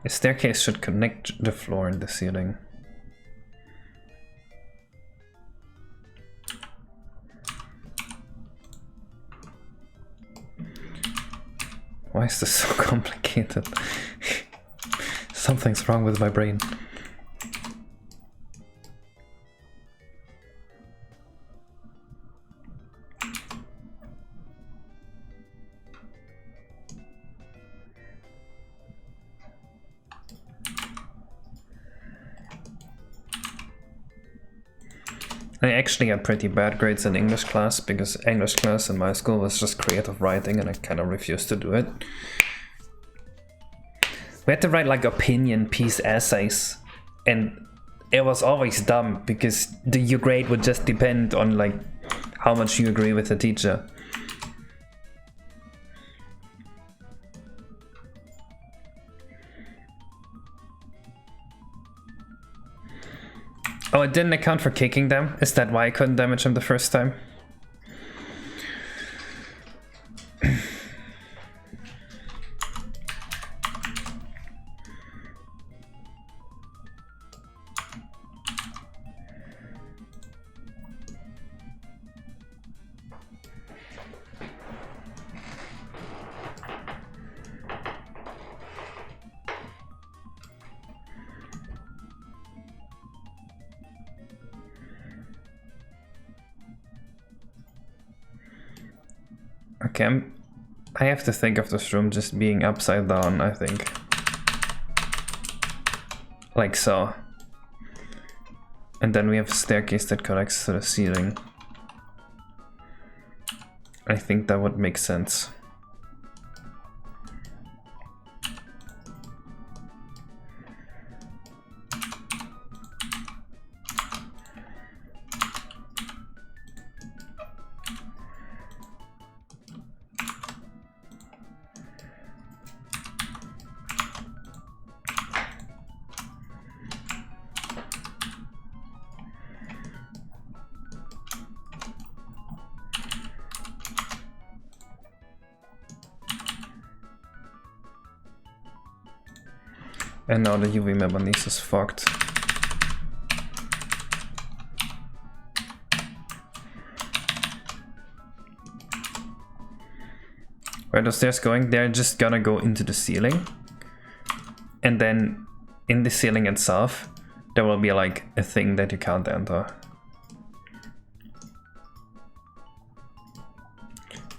A staircase should connect the floor and the ceiling. Why is this so complicated? Something's wrong with my brain. I actually had pretty bad grades in English class because English class in my school was just creative writing and I kind of refused to do it. We had to write like opinion piece essays and it was always dumb because your grade would just depend on like how much you agree with the teacher. Oh, it didn't account for kicking them? Is that why I couldn't damage them the first time? Okay, I have to think of this room just being upside down, I think. Like so. And then we have a staircase that connects to the ceiling. I think that would make sense. And now the UV map on these is fucked. Where the stairs going? They're just gonna go into the ceiling. And then in the ceiling itself, there will be like a thing that you can't enter.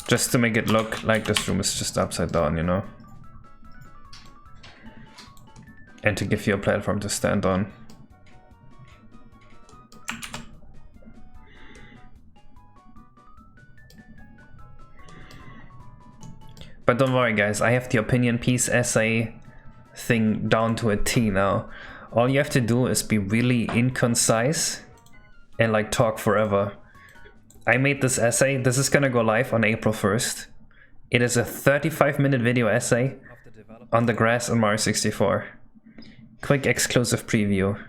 Just to make it look like this room is just upside down, you know? And to give you a platform to stand on. But don't worry guys, I have the opinion piece essay thing down to a T now. All you have to do is be really inconcise and like talk forever. I made this essay. This is gonna go live on April 1st. It is a 35-minute video essay on the grass in Mario 64. Quick exclusive preview.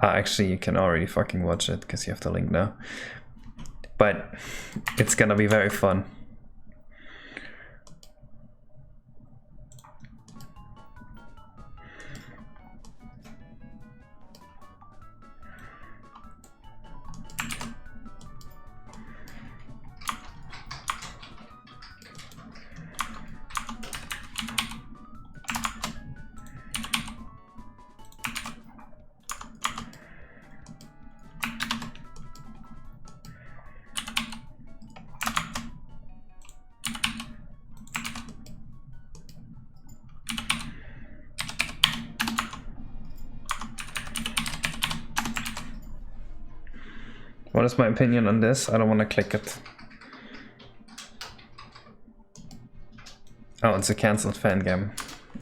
Actually, you can already fucking watch it because you have the link now. But it's gonna be very fun. What is my opinion on this? I don't want to click it. Oh, it's a cancelled fan game.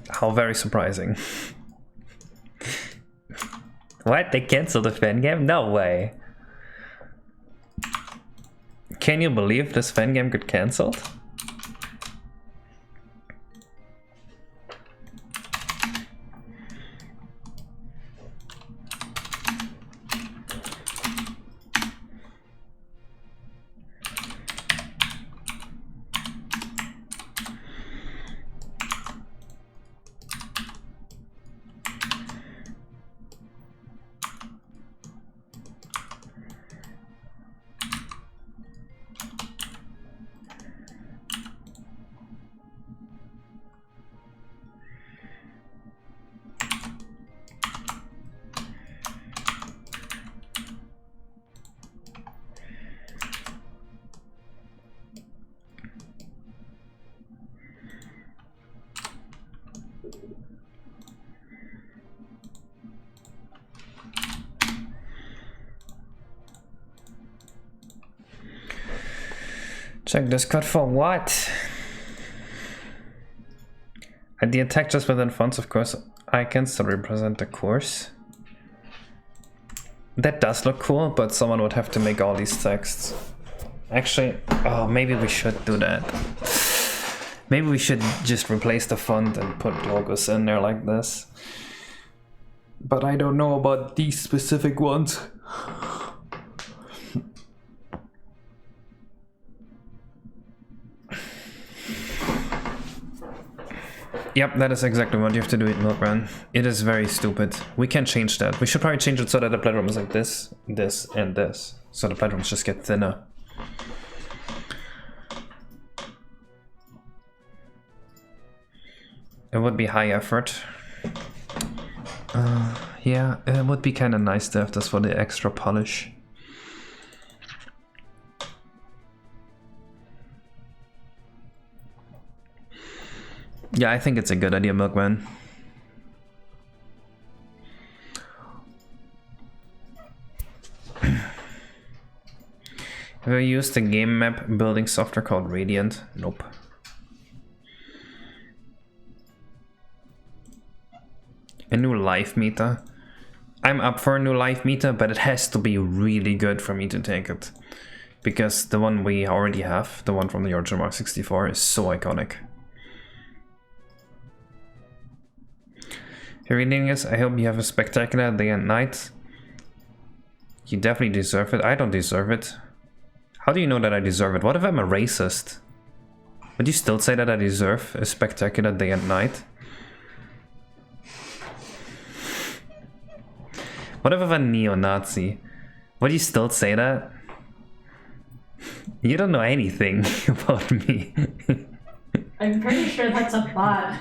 How very surprising. What? They cancelled a fan game? No way. Can you believe this fan game got cancelled? Check Discord for what? And the attack just within fonts, of course, icons to represent the course. That does look cool, but someone would have to make all these texts. Actually, oh, maybe we should do that. Maybe we should just replace the font and put logos in there like this. But I don't know about these specific ones. Yep, that is exactly what you have to do in Milkman. It is very stupid. We can change that. We should probably change it so that the platform is like this, this, and this. So the platforms just get thinner. It would be high effort. Yeah, it would be kind of nice to have this for the extra polish. Yeah, I think it's a good idea, Milkman. Have you used the game map building software called Radiant? Nope. A new life meter. I'm up for a new life meter, but it has to be really good for me to take it. Because the one we already have, the one from the original Mark 64, is so iconic. If you're reading this, I hope you have a spectacular day and night. You definitely deserve it. I don't deserve it. How do you know that I deserve it? What if I'm a racist? Would you still say that I deserve a spectacular day and night? What if I'm a neo-Nazi? Would you still say that? You don't know anything about me. I'm pretty sure that's a bot.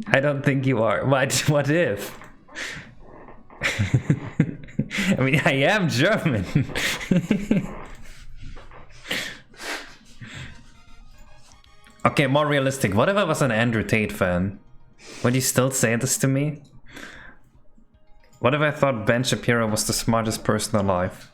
I don't think you are. What if? I mean, I am German. Okay, more realistic. What if I was an Andrew Tate fan? Would you still say this to me? What if I thought Ben Shapiro was the smartest person alive?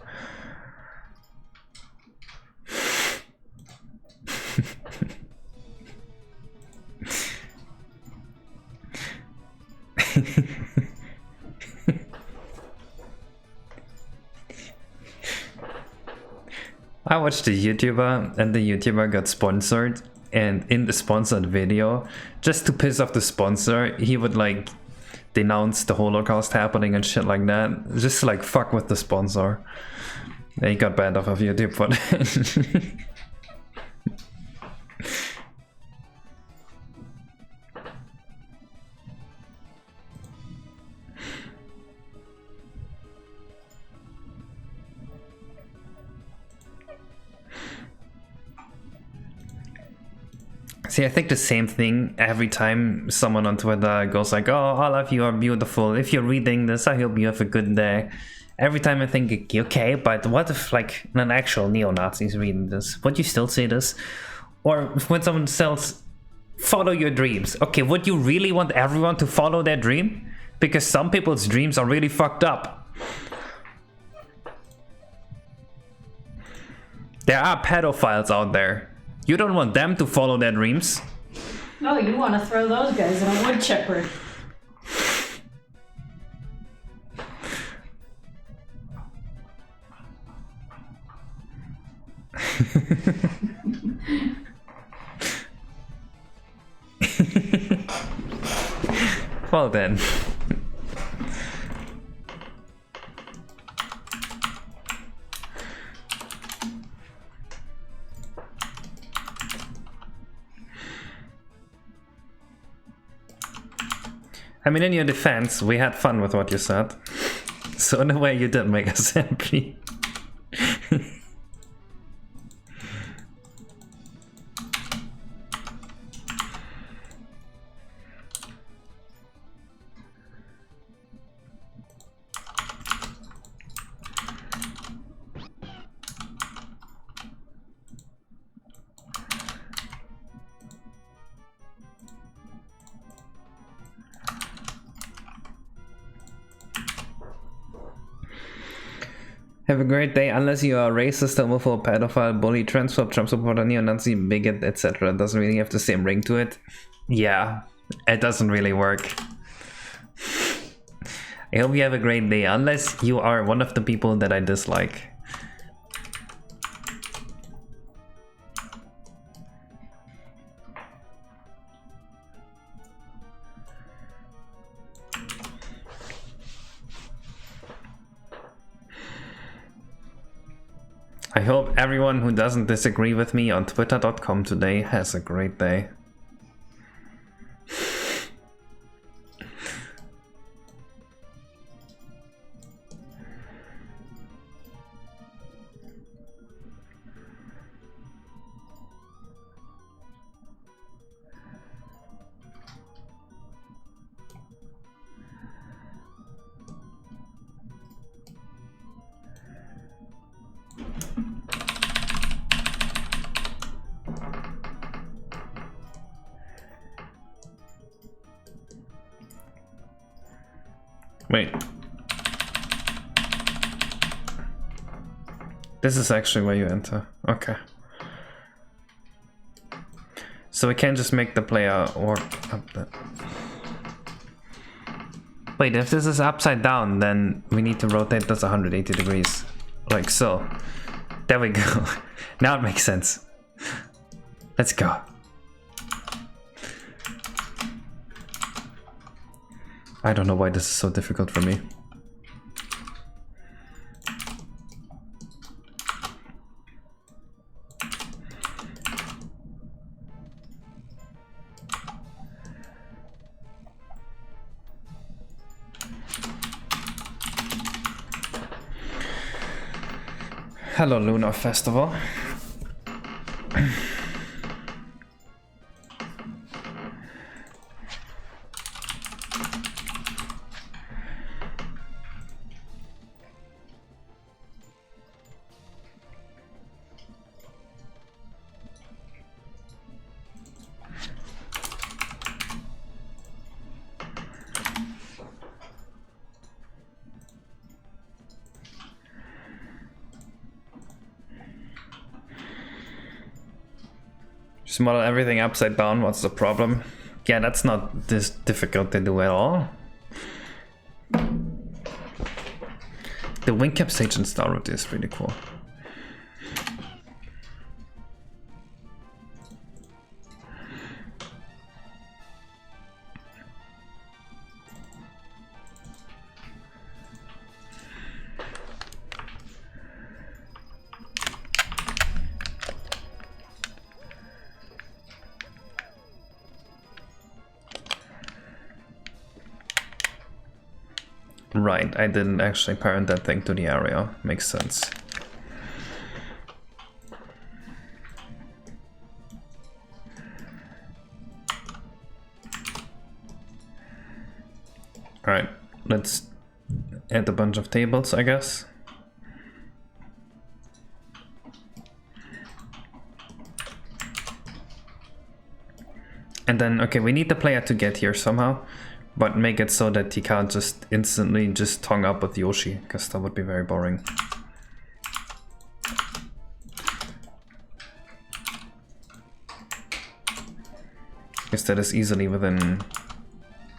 I watched a YouTuber and the YouTuber got sponsored, and in the sponsored video, just to piss off the sponsor, he would like denounce the Holocaust happening and shit like that. Just to, like, fuck with the sponsor. And he got banned off of YouTube for that. See, I think the same thing every time someone on Twitter goes like, oh, all of you are beautiful. If you're reading this, I hope you have a good day. Every time I think, okay, but what if like an actual neo-Nazi is reading this? Would you still say this? Or when someone says, follow your dreams. Okay, would you really want everyone to follow their dream? Because some people's dreams are really fucked up. There are pedophiles out there. You don't want them to follow their dreams. Oh, you want to throw those guys in a woodchipper. Well then. I mean, in your defense, we had fun with what you said. So in a way, you did make us happy. Have a great day, unless you are a racist, homophobe, pedophile, bully, transphobe, Trump supporter, neo-Nazi, bigot, etc. It doesn't really have the same ring to it. Yeah, it doesn't really work. I hope you have a great day, unless you are one of the people that I dislike. I hope everyone who doesn't disagree with me on twitter.com today has a great day. Wait. This is actually where you enter. Okay. So we can't just make the player walk up that. Wait, if this is upside down, then we need to rotate this 180 degrees. Like so. There we go. Now it makes sense. Let's go. I don't know why this is so difficult for me. Hello, Lunar Festival. Just model everything upside down, what's the problem? Yeah, that's not this difficult to do at all. The wing cap stage and star route is pretty cool. right, I didn't actually parent that thing to the area. Makes sense. Alright, let's add a bunch of tables, I guess. And then, okay, we need the player to get here somehow, but make it so that he can't just instantly just tongue up with Yoshi, because that would be very boring. Because that is easily within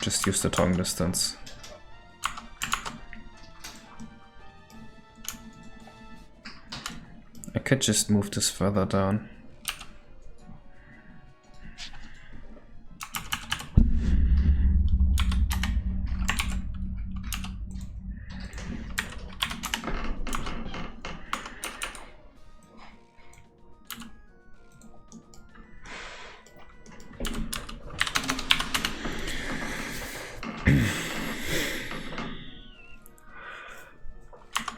just use the tongue distance. I could just move this further down.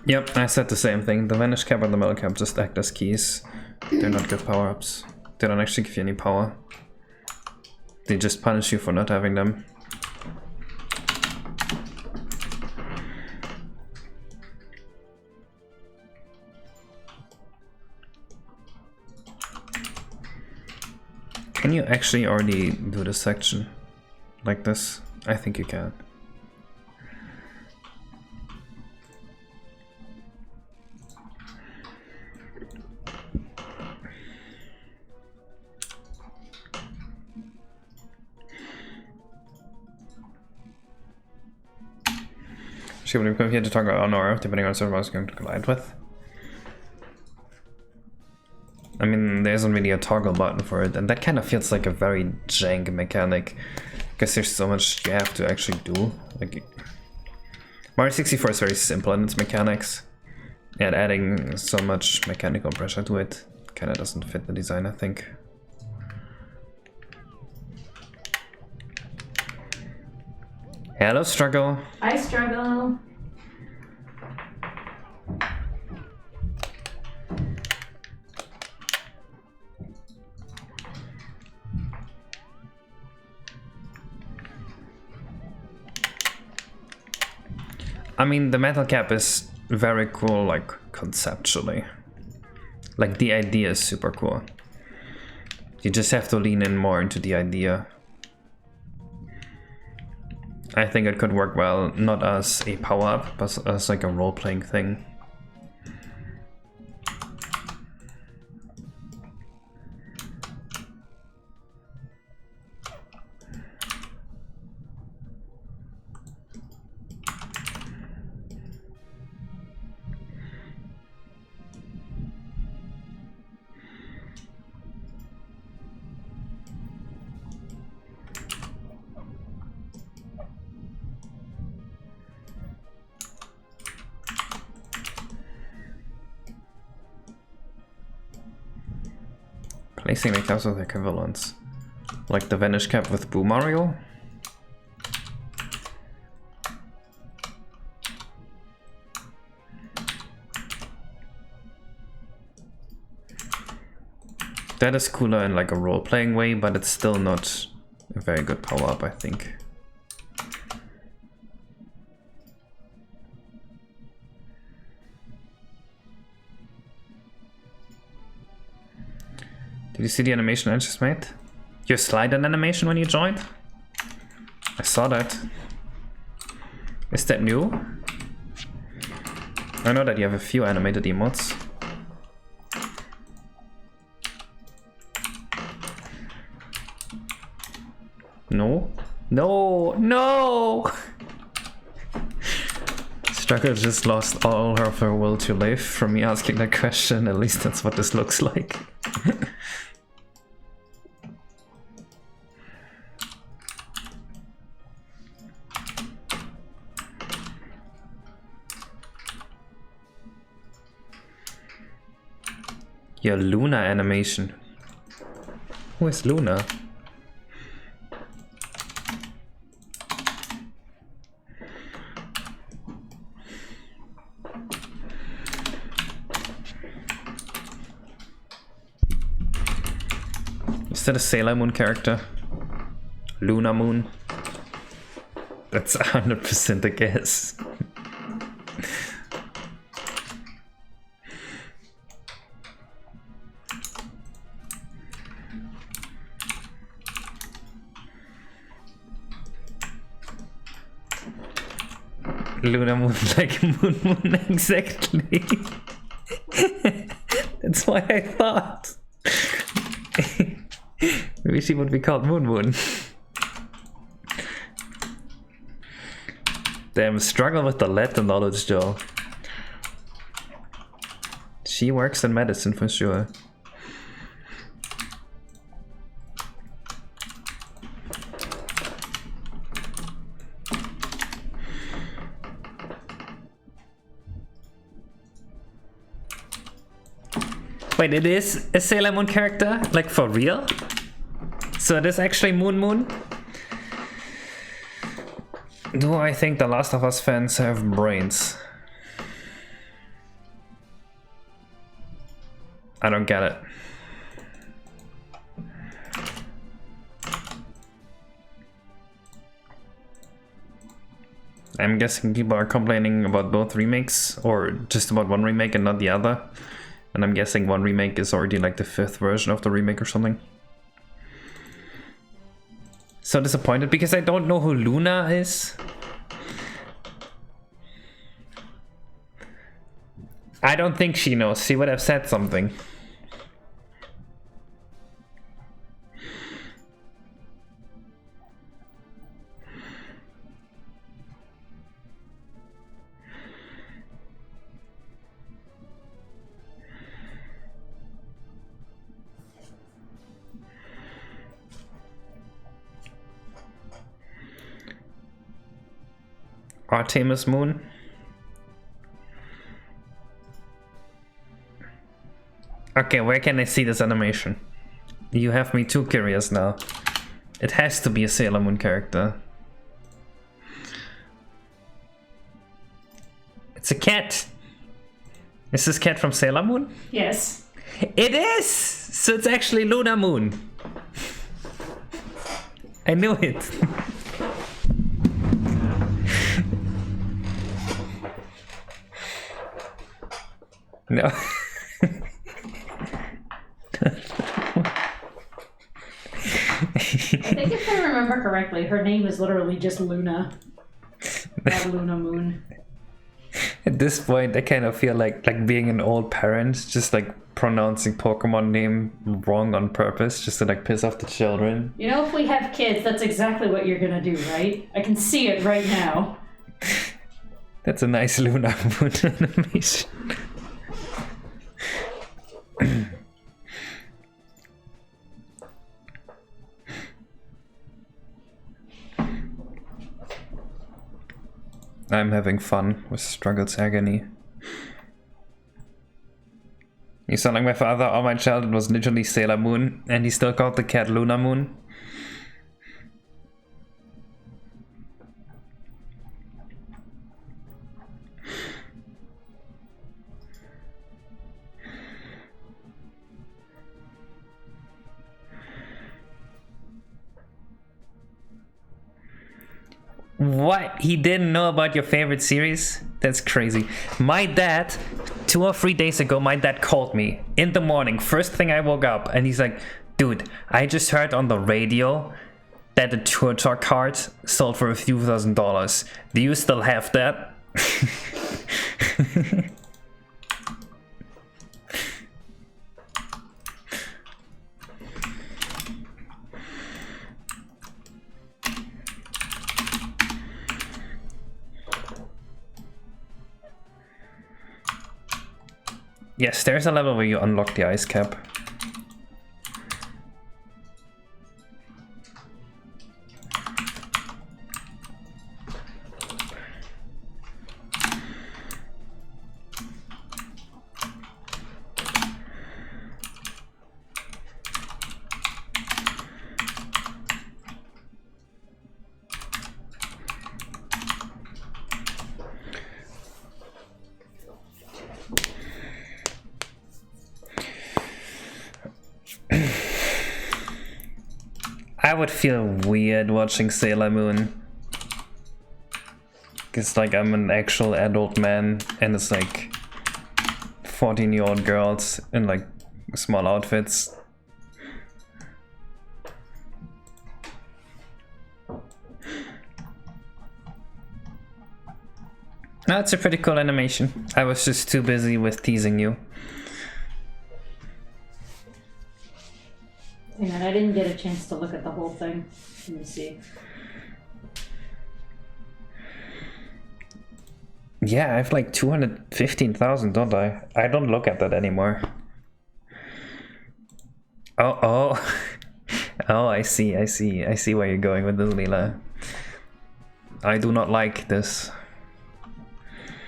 Yep, I said the same thing. The Vanish Cap and the Metal Cap just act as keys. They're not good power-ups. They don't actually give you any power. They just punish you for not having them. Can you actually already do this section like this? I think you can. She would come here to talk about honor, depending on server I was going to collide with. I mean, there isn't really a toggle button for it, and that kind of feels like a very jank mechanic, because there's so much you have to actually do. Like, Mario 64 is very simple in its mechanics, and adding so much mechanical pressure to it kind of doesn't fit the design, I think. Hello, Struggle. I struggle. I mean, the metal cap is very cool, like, conceptually. Like, the idea is super cool. You just have to lean in more into the idea. I think it could work well, not as a power-up, but as like a role-playing thing. Placing the caps with equivalents. Like the Vanish Cap with Boo Mario. That is cooler in like a role-playing way, but it's still not a very good power-up, I think. Did you see the animation I just made? Your slide an animation when you joined? I saw that. Is that new? I know that you have a few animated emotes. No? No! No! Struggle just lost all of her will to live from me asking that question. At least that's what this looks like. Your Luna animation. Who is Luna? Is that a Sailor Moon character? Luna Moon? That's 100% a guess. Luna Moon, like Moon, exactly. That's why I thought. Maybe she would be called Moon. Damn, struggle with the Latin knowledge though. She works in medicine for sure. Wait, it is a Sailor Moon character? Like for real? So it is actually Moon? Do I think the Last of Us fans have brains? I don't get it. I'm guessing people are complaining about both remakes, or just about one remake and not the other. And I'm guessing one remake is already like the 5th version of the remake or something. So disappointed because I don't know who Luna is. I don't think she knows. She would have said something. Artemis Moon. Okay, where can I see this animation? You have me too curious now. It has to be a Sailor Moon character. It's a cat. Is this cat from Sailor Moon? Yes. It is! So it's actually Luna Moon. I knew it. No. I think if I remember correctly, her name is literally just Luna. Not Luna Moon. At this point, I kind of feel like being an old parent, just like pronouncing Pokemon name wrong on purpose, just to like piss off the children. You know, if we have kids, that's exactly what you're gonna do, right? I can see it right now. That's a nice Luna Moon animation. I'm having fun with Struggle's Agony. You sound like my father. All my childhood was literally Sailor Moon, and he still called the cat Luna Moon. What? He didn't know about your favorite series? That's crazy. My dad, 2 or 3 days ago, my dad called me in the morning. First thing I woke up, and he's like, dude, I just heard on the radio that the Tour Talk card sold for a few $1,000s. Do you still have that? Yes, there's a level where you unlock the ice cap. I would feel weird watching Sailor Moon. Cause like I'm an actual adult man and it's like 14-year-old girls in like small outfits. That's a pretty cool animation. I was just too busy with teasing you. Hang on, I didn't get a chance to look at the whole thing. Let me see. Yeah, I have like 215,000, don't I? I don't look at that anymore. Oh. Oh, I see where you're going with this, Leela. I do not like this.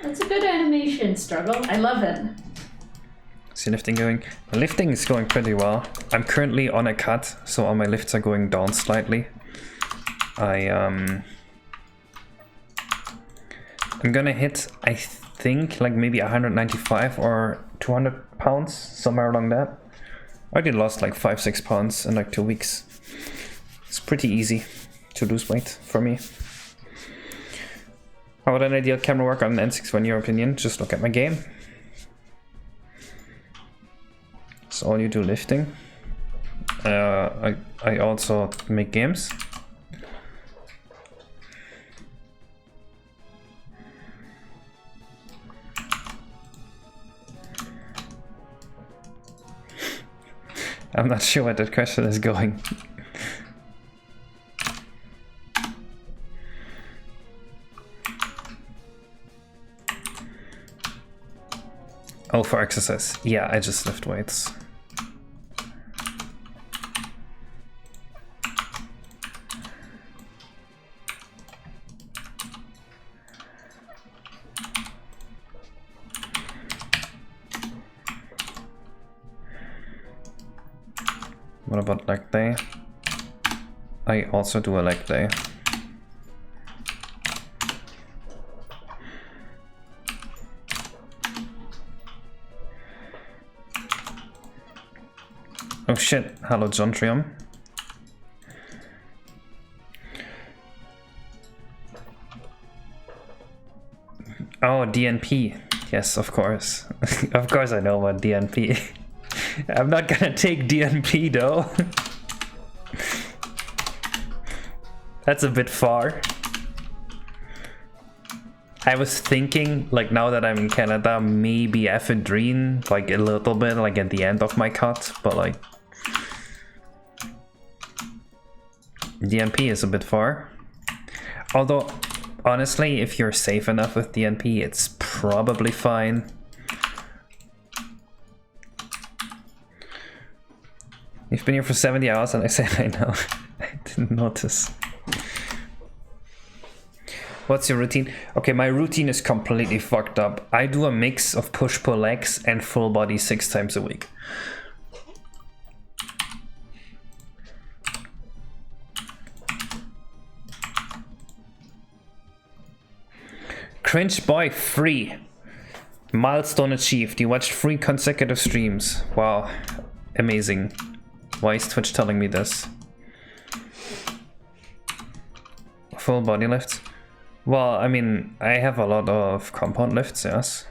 It's a good animation, Struggle. I love it. Is your lifting going? My lifting is going pretty well. I'm currently on a cut, so all my lifts are going down slightly. I'm gonna hit, I think, like maybe 195 or 200 pounds, somewhere along that. I already lost like 5-6 pounds in like 2 weeks. It's pretty easy to lose weight for me. How would an ideal camera work on an N6 in your opinion? Just look at my game. So all you do lifting. I also make games. I'm not sure where that question is going. Oh, for exercise. Yeah, I just lift weights. What about leg day? I also do a leg day. Oh shit, hello Jontrium. Oh, DNP. Yes, of course. Of course I know about DNP. I'm not gonna take DNP though. That's a bit far. I was thinking, like now that I'm in Canada, maybe ephedrine, like a little bit, like at the end of my cut, but like DNP is a bit far. Although, honestly, if you're safe enough with DNP, it's probably fine. You've been here for 70 hours and I said I know. I didn't notice. What's your routine? Okay, my routine is completely fucked up. I do a mix of push-pull legs and full body 6 times a week. Cringe Boy free. Milestone achieved. You watched 3 consecutive streams. Wow, amazing. Why is Twitch telling me this? Full body lifts? Well, I mean, I have a lot of compound lifts, yes.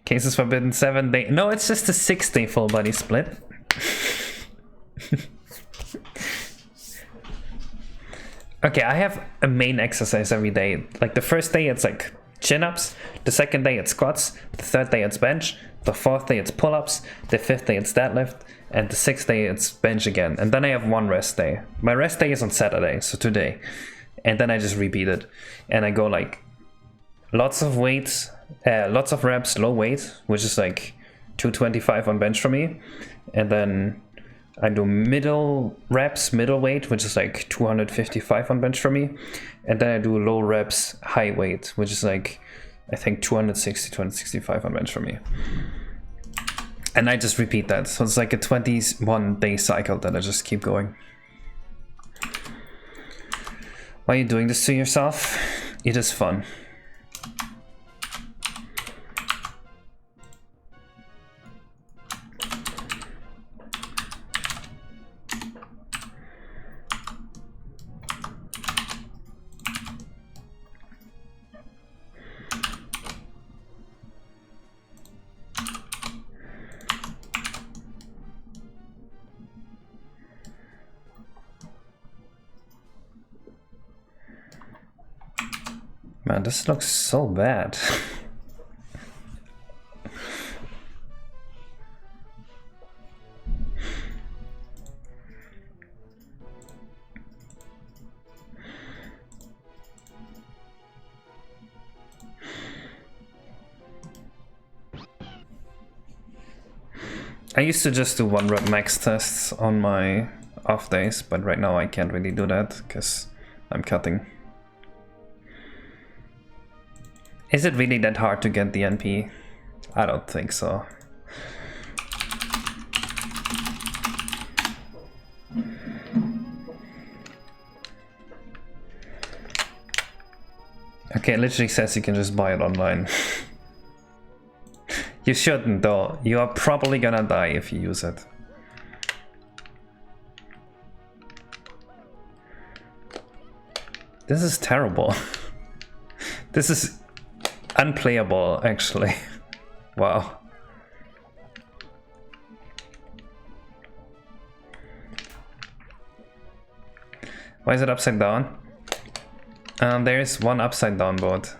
Cases forbidden 7 day. No, it's just a 6-day full body split. Okay, I have a main exercise every day. Like the first day it's like chin-ups, the second day it's squats, the third day it's bench, the fourth day it's pull-ups, the fifth day it's deadlift, and the sixth day it's bench again. And then I have one rest day. My rest day is on Saturday, so today. And then I just repeat it. And I go like lots of weights, lots of reps, low weight, which is like 225 on bench for me. And then I do middle reps, middle weight, which is like 255 on bench for me. And then I do low reps, high weight, which is like, I think 260, 265 on bench for me. And I just repeat that. So it's like a 21-day cycle that I just keep going. Why are you doing this to yourself? It is fun. Man, this looks so bad. I used to just do 1 rep max tests on my off days, but right now I can't really do that because I'm cutting. Is it really that hard to get the NP? I don't think so. Okay, it literally says you can just buy it online. You shouldn't though, you are probably gonna die if you use it. This is terrible. This is unplayable actually. Wow. Why is it upside down? There is one upside down boat.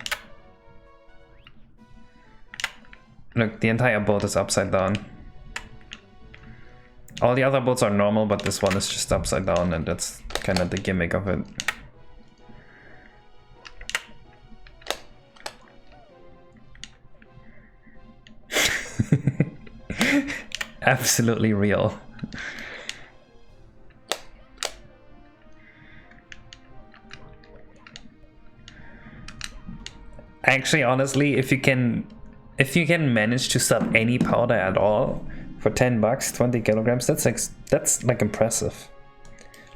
Look, the entire boat is upside down. All the other boats are normal, but this one is just upside down, and that's kind of the gimmick of it. Absolutely real. Actually, honestly, if you can manage to sub any powder at all for 10 bucks, 20 kilograms, that's like impressive.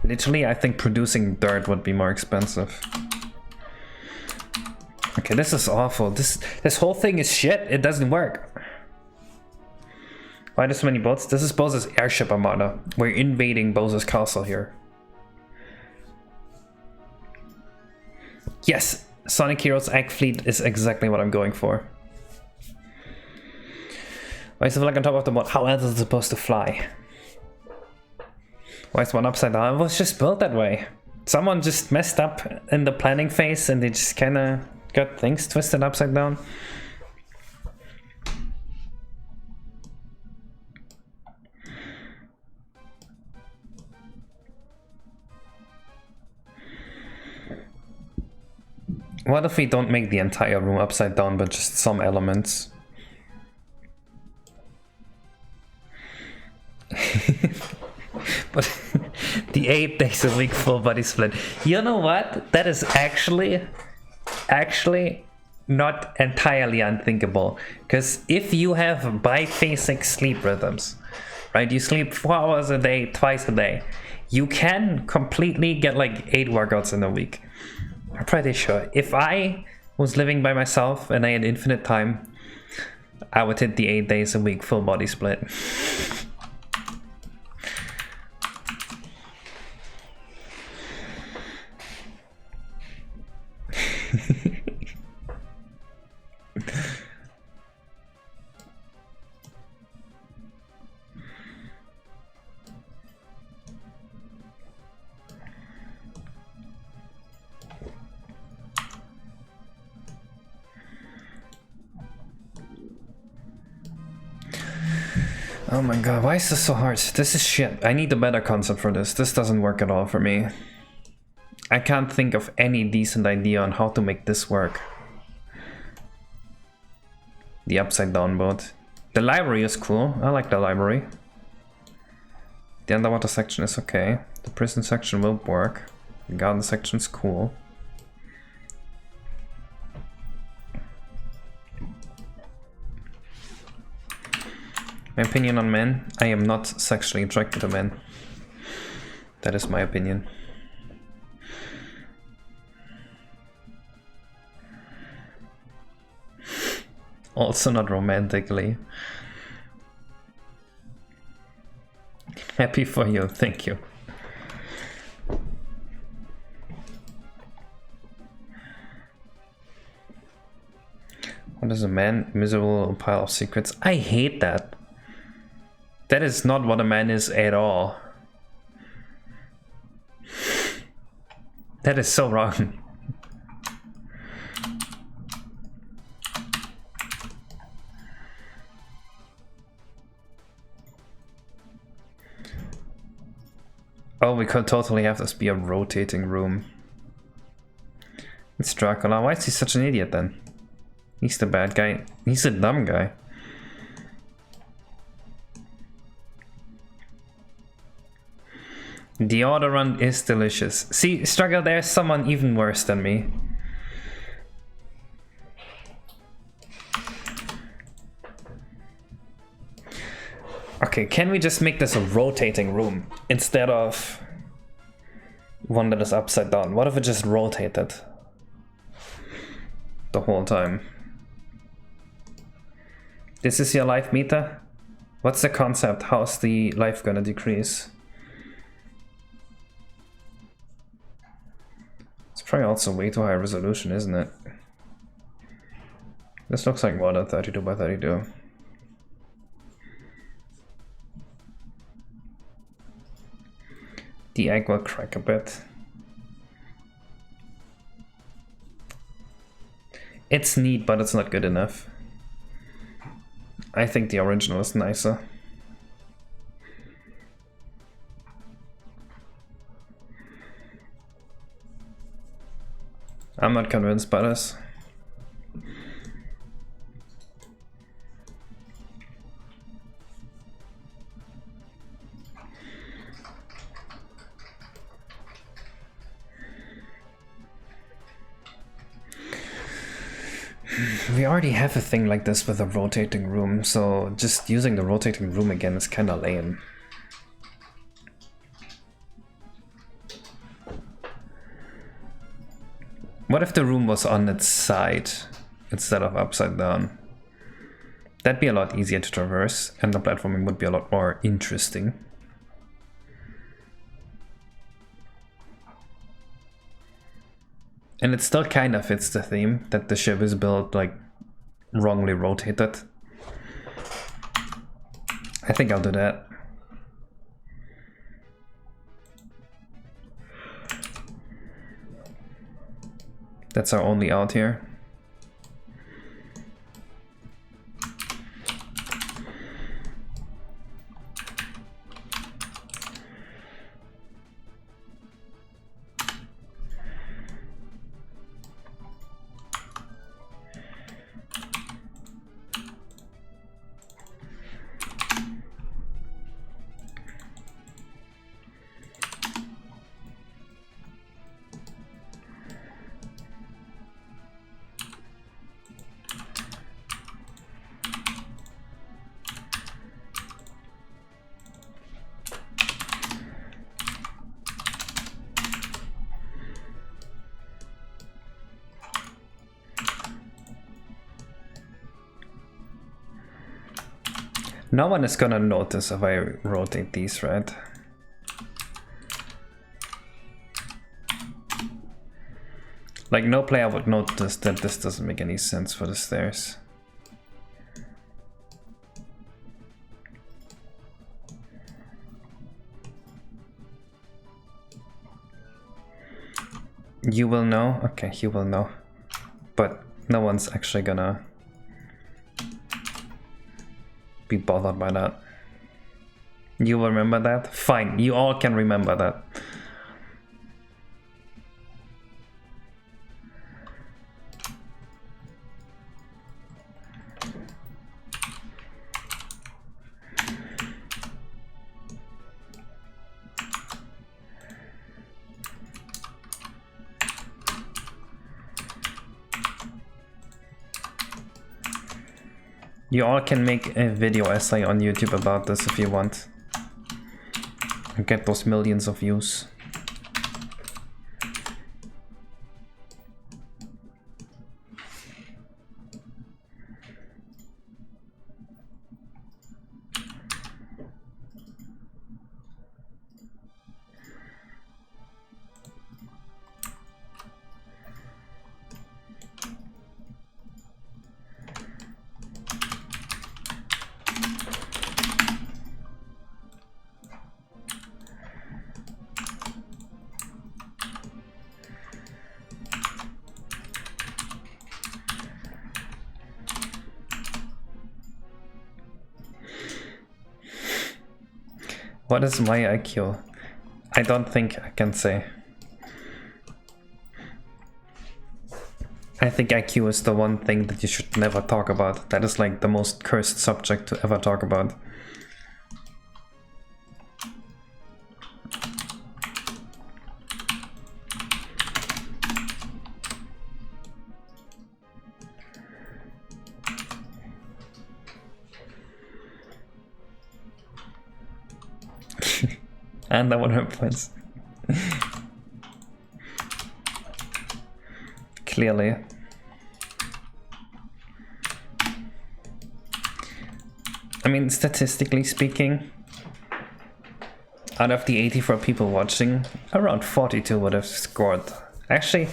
Literally, I think producing dirt would be more expensive. Okay, this is awful. This whole thing is shit. It doesn't work. Why do so many boats? This is Bose's airship armada. We're invading Bose's castle here. Yes, Sonic Heroes Egg Fleet is exactly what I'm going for. Why is the flag on top of the boat? How else is it supposed to fly? Why is one upside down? It was just built that way. Someone just messed up in the planning phase and they just kind of got things twisted upside down. What if we don't make the entire room upside down, but just some elements? But the 8 days a week full body split. You know what? That is actually not entirely unthinkable. Because if you have biphasic sleep rhythms, right? You sleep 4 hours a day, twice a day. You can completely get like 8 workouts in a week. I'm pretty sure. If I was living by myself and I had infinite time, I would hit the 8 days a week full body split. Oh my god, why is this so hard? This is shit. I need a better concept for this. This doesn't work at all for me. I can't think of any decent idea on how to make this work. The upside down boat. The library is cool. I like the library. The underwater section is okay. The prison section will work. The garden section is cool. My opinion on men, I am not sexually attracted to men. That is my opinion. Also not romantically. Happy for you, thank you. What is a man? Miserable pile of secrets. I hate that. That is not what a man is at all. That is so wrong. Oh, we could totally have this be a rotating room. It's Dracula. Why is he such an idiot then? He's the bad guy. He's the dumb guy. The Deodorant is delicious. See, Struggle, there's someone even worse than me. Okay, can we just make this a rotating room instead of one that is upside down? What if it just rotated the whole time? This is your life meter? What's the concept? How's the life gonna decrease? It's probably also way too high resolution, isn't it? This looks like more than 32 by 32. The egg will crack a bit. It's neat, but it's not good enough. I think the original is nicer. I'm not convinced by this. We already have a thing like this with a rotating room, so just using the rotating room again is kinda lame. What if the room was on its side instead of upside down? That'd be a lot easier to traverse, and the platforming would be a lot more interesting. And it still kind of fits the theme that the ship is built like wrongly rotated. I think I'll do that. That's our only out here. No one is gonna notice if I rotate these, right? Like, no player would notice that this doesn't make any sense for the stairs. You will know? Okay, you will know. But no one's actually gonna be bothered by that. You will remember that? Fine, you all can remember that. You all can make a video essay on YouTube about this if you want. And get those millions of views. What is my IQ? I don't think I can say. I think IQ is the one thing that you should never talk about. That is like the most cursed subject to ever talk about. And the 100 points. Clearly. I mean, statistically speaking, out of the 84 people watching, around 42 would have scored. Actually,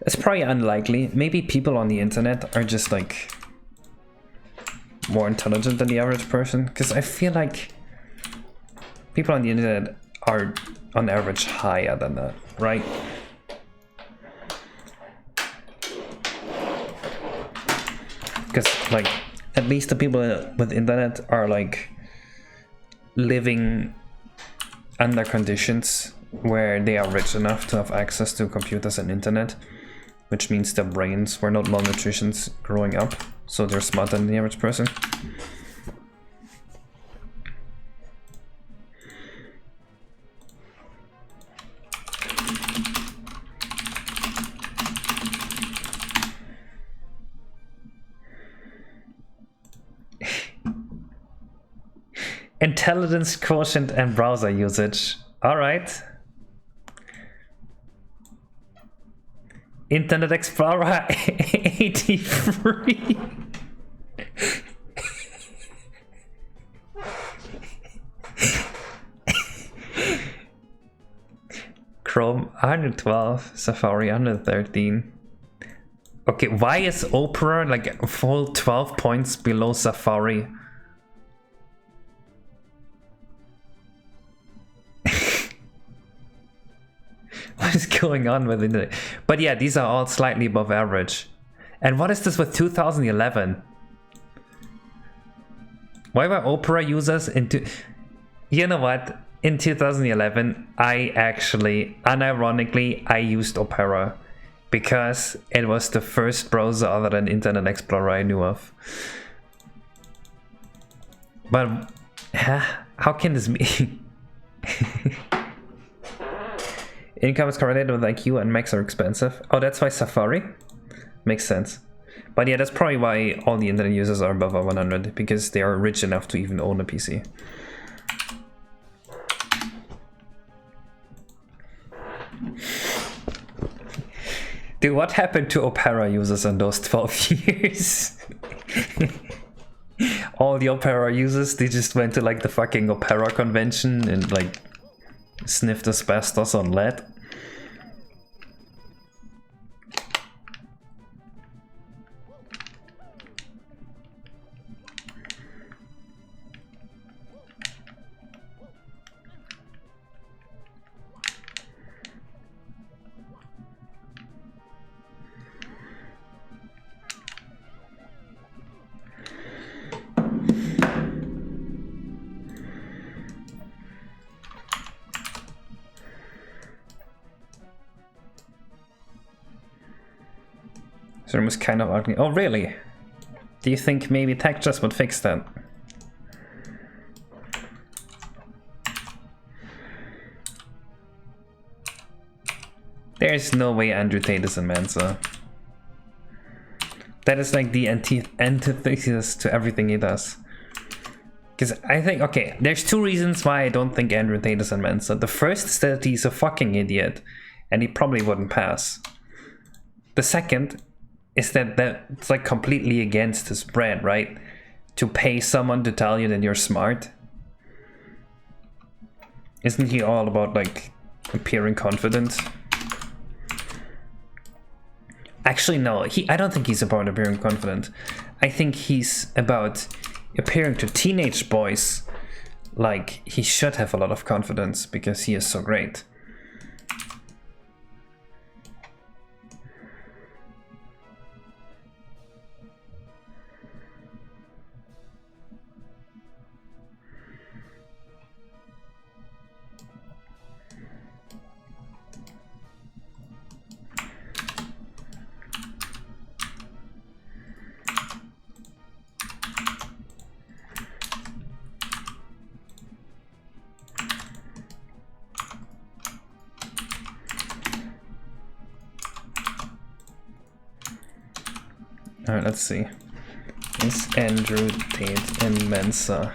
it's probably unlikely. Maybe people on the internet are just like more intelligent than the average person, because I feel like people on the internet are on average higher than that, right? Because like at least the people with internet are like living under conditions where they are rich enough to have access to computers and internet, which means their brains were not malnutritions growing up, so they're smarter than the average person. Intelligence quotient and browser usage. All right. Internet Explorer 83. Chrome 112, Safari 113. Okay, why is Opera like a full 12 points below Safari? What is going on with it? But yeah, these are all slightly above average. And what is this with 2011? Why were Opera users into... You know what? In 2011, I actually, unironically, I used Opera. Because it was the first browser other than Internet Explorer I knew of. But how can this be? Income is correlated with IQ and Macs are expensive. Oh, that's why Safari? Makes sense. But yeah, that's probably why all the internet users are above 100, because they are rich enough to even own a PC. Dude, what happened to Opera users in those 12 years? All the Opera users, they just went to like the fucking Opera convention and like sniffed asbestos on lead. So it was kind of ugly. Oh, really? Do you think maybe TechJust would fix that? There's no way Andrew Tate is in Mensa. That is like the antithesis to everything he does. Because I think, okay, there's two reasons why I don't think Andrew Tate is in Mensa. The first is that he's a fucking idiot, and he probably wouldn't pass. The second is that it's like completely against his brand, right? To pay someone to tell you that you're smart. Isn't he all about like appearing confident? Actually, no, I don't think he's about appearing confident. I think he's about appearing to teenage boys like he should have a lot of confidence because he is so great. Alright, let's see. Is Andrew Tate in Mensa?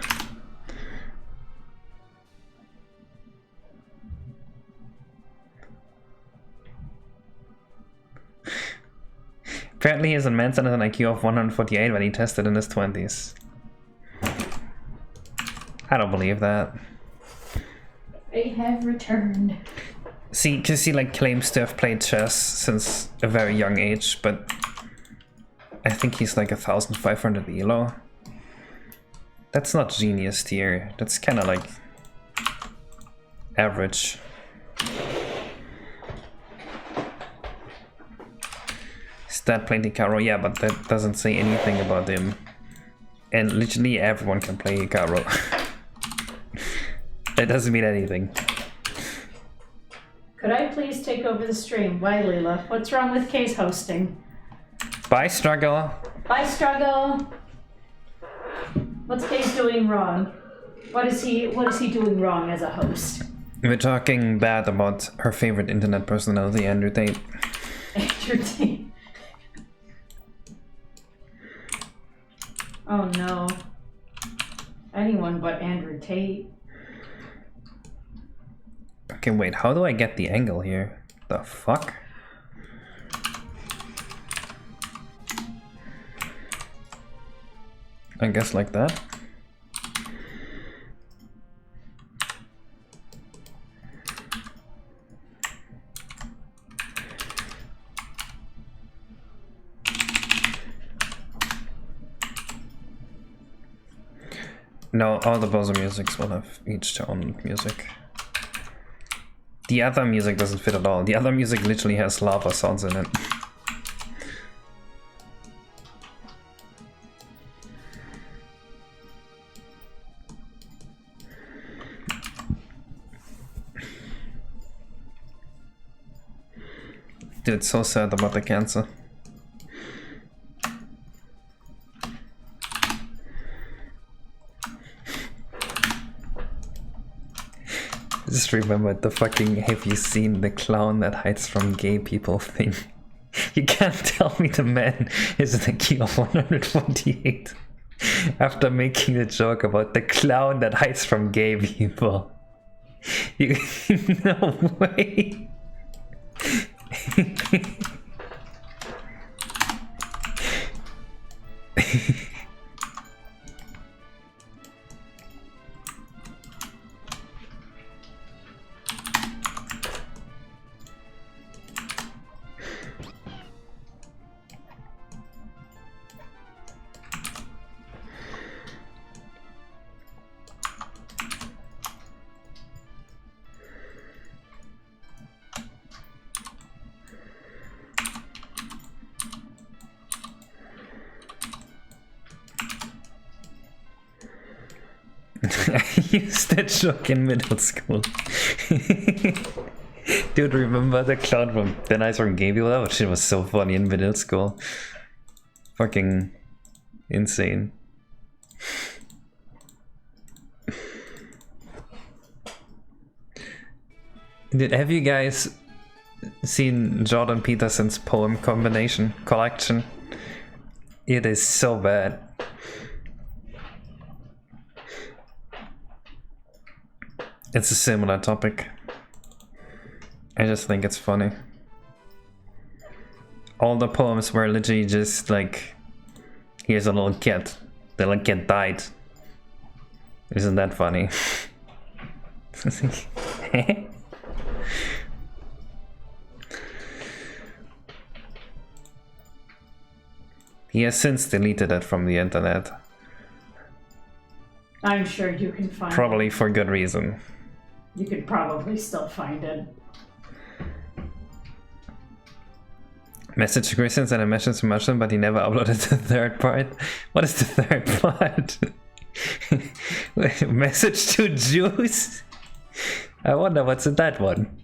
Apparently he is in Mensa with an IQ of 148 when he tested in his 20s. I don't believe that. They have returned. See, because he like claims to have played chess since a very young age, but I think he's like 1,500 elo. That's not genius tier. That's kind of like average. Stat playing Hikaru, yeah, but that doesn't say anything about him. And literally everyone can play Hikaru. That doesn't mean anything. Could I please take over the stream? Why, Leela? What's wrong with Kay's hosting? Bye, Struggle. Bye, Struggle. What's Kay's doing wrong? What is he doing wrong as a host? We're talking bad about her favorite internet personality, Andrew Tate. Andrew Tate. Oh no. Anyone but Andrew Tate. Okay, wait, how do I get the angle here? The fuck? I guess like that. No, all the buzzer musics will have each their own music. The other music doesn't fit at all. The other music literally has lava sounds in it. Dude, it's so sad about the cancer. I just remembered the fucking "have you seen the clown that hides from gay people" thing. You can't tell me the man is an IQ of 148 after making a joke about the clown that hides from gay people. You, no way. I used that joke in middle school. Dude, remember the clown from The Nice from Gay People? That shit was so funny in middle school. Fucking insane. Have you guys seen Jordan Peterson's poem combination collection? It is so bad. It's a similar topic. I just think it's funny. All the poems were literally just like, here's a little kid. The little kid died. Isn't that funny? He has since deleted it from the internet. I'm sure you can find Probably it. for good reason. You could probably still find it. Message to Christians and a message to Mushroom, but he never uploaded the third part. What is the third part? Message to Jews? I wonder what's in that one.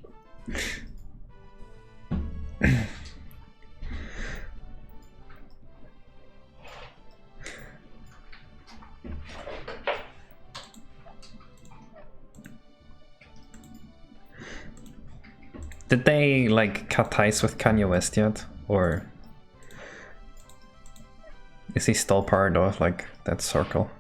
Did they like cut ties with Kanye West yet? Or Is he still part of like that circle?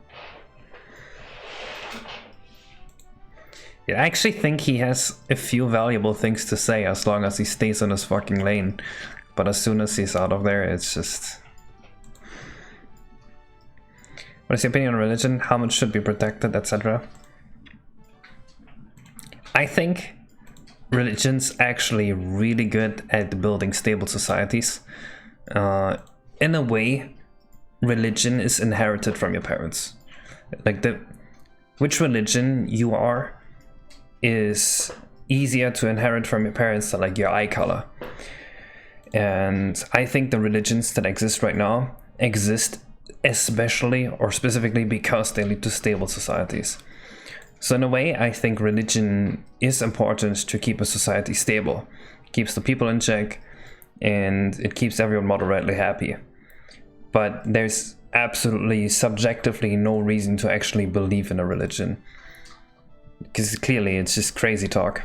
Yeah, I actually think he has a few valuable things to say as long as he stays in his fucking lane. But as soon as he's out of there, it's just... What is your opinion on religion? How much should be protected, etc.? I think religion's actually really good at building stable societies. In a way, religion is inherited from your parents. Like which religion you are is easier to inherit from your parents than like your eye color. And I think the religions that exist right now exist especially or specifically because they lead to stable societies. So in a way, I think religion is important to keep a society stable. It keeps the people in check and it keeps everyone moderately happy. But there's absolutely subjectively no reason to actually believe in a religion. Because clearly it's just crazy talk.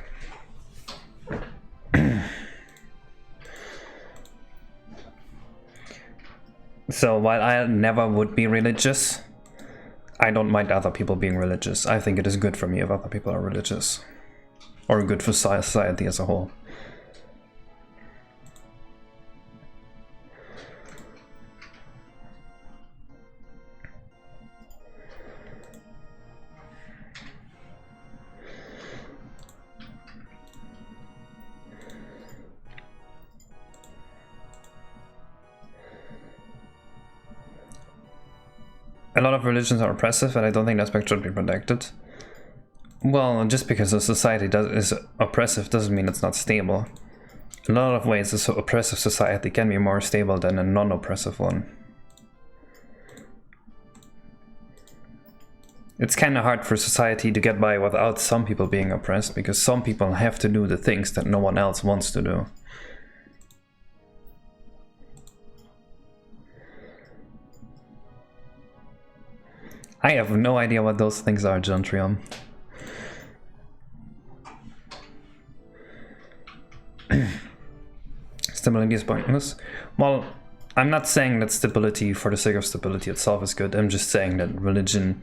So while I never would be religious, I don't mind other people being religious. I think it is good for me if other people are religious. Or good for society as a whole. A lot of religions are oppressive, and I don't think that aspect should be protected. Well, just because a society is oppressive doesn't mean it's not stable. In a lot of ways, an oppressive society can be more stable than a non-oppressive one. It's kind of hard for society to get by without some people being oppressed, because some people have to do the things that no one else wants to do. I have no idea what those things are, Gentrium. Stability is pointless. Well, I'm not saying that stability for the sake of stability itself is good. I'm just saying that religion,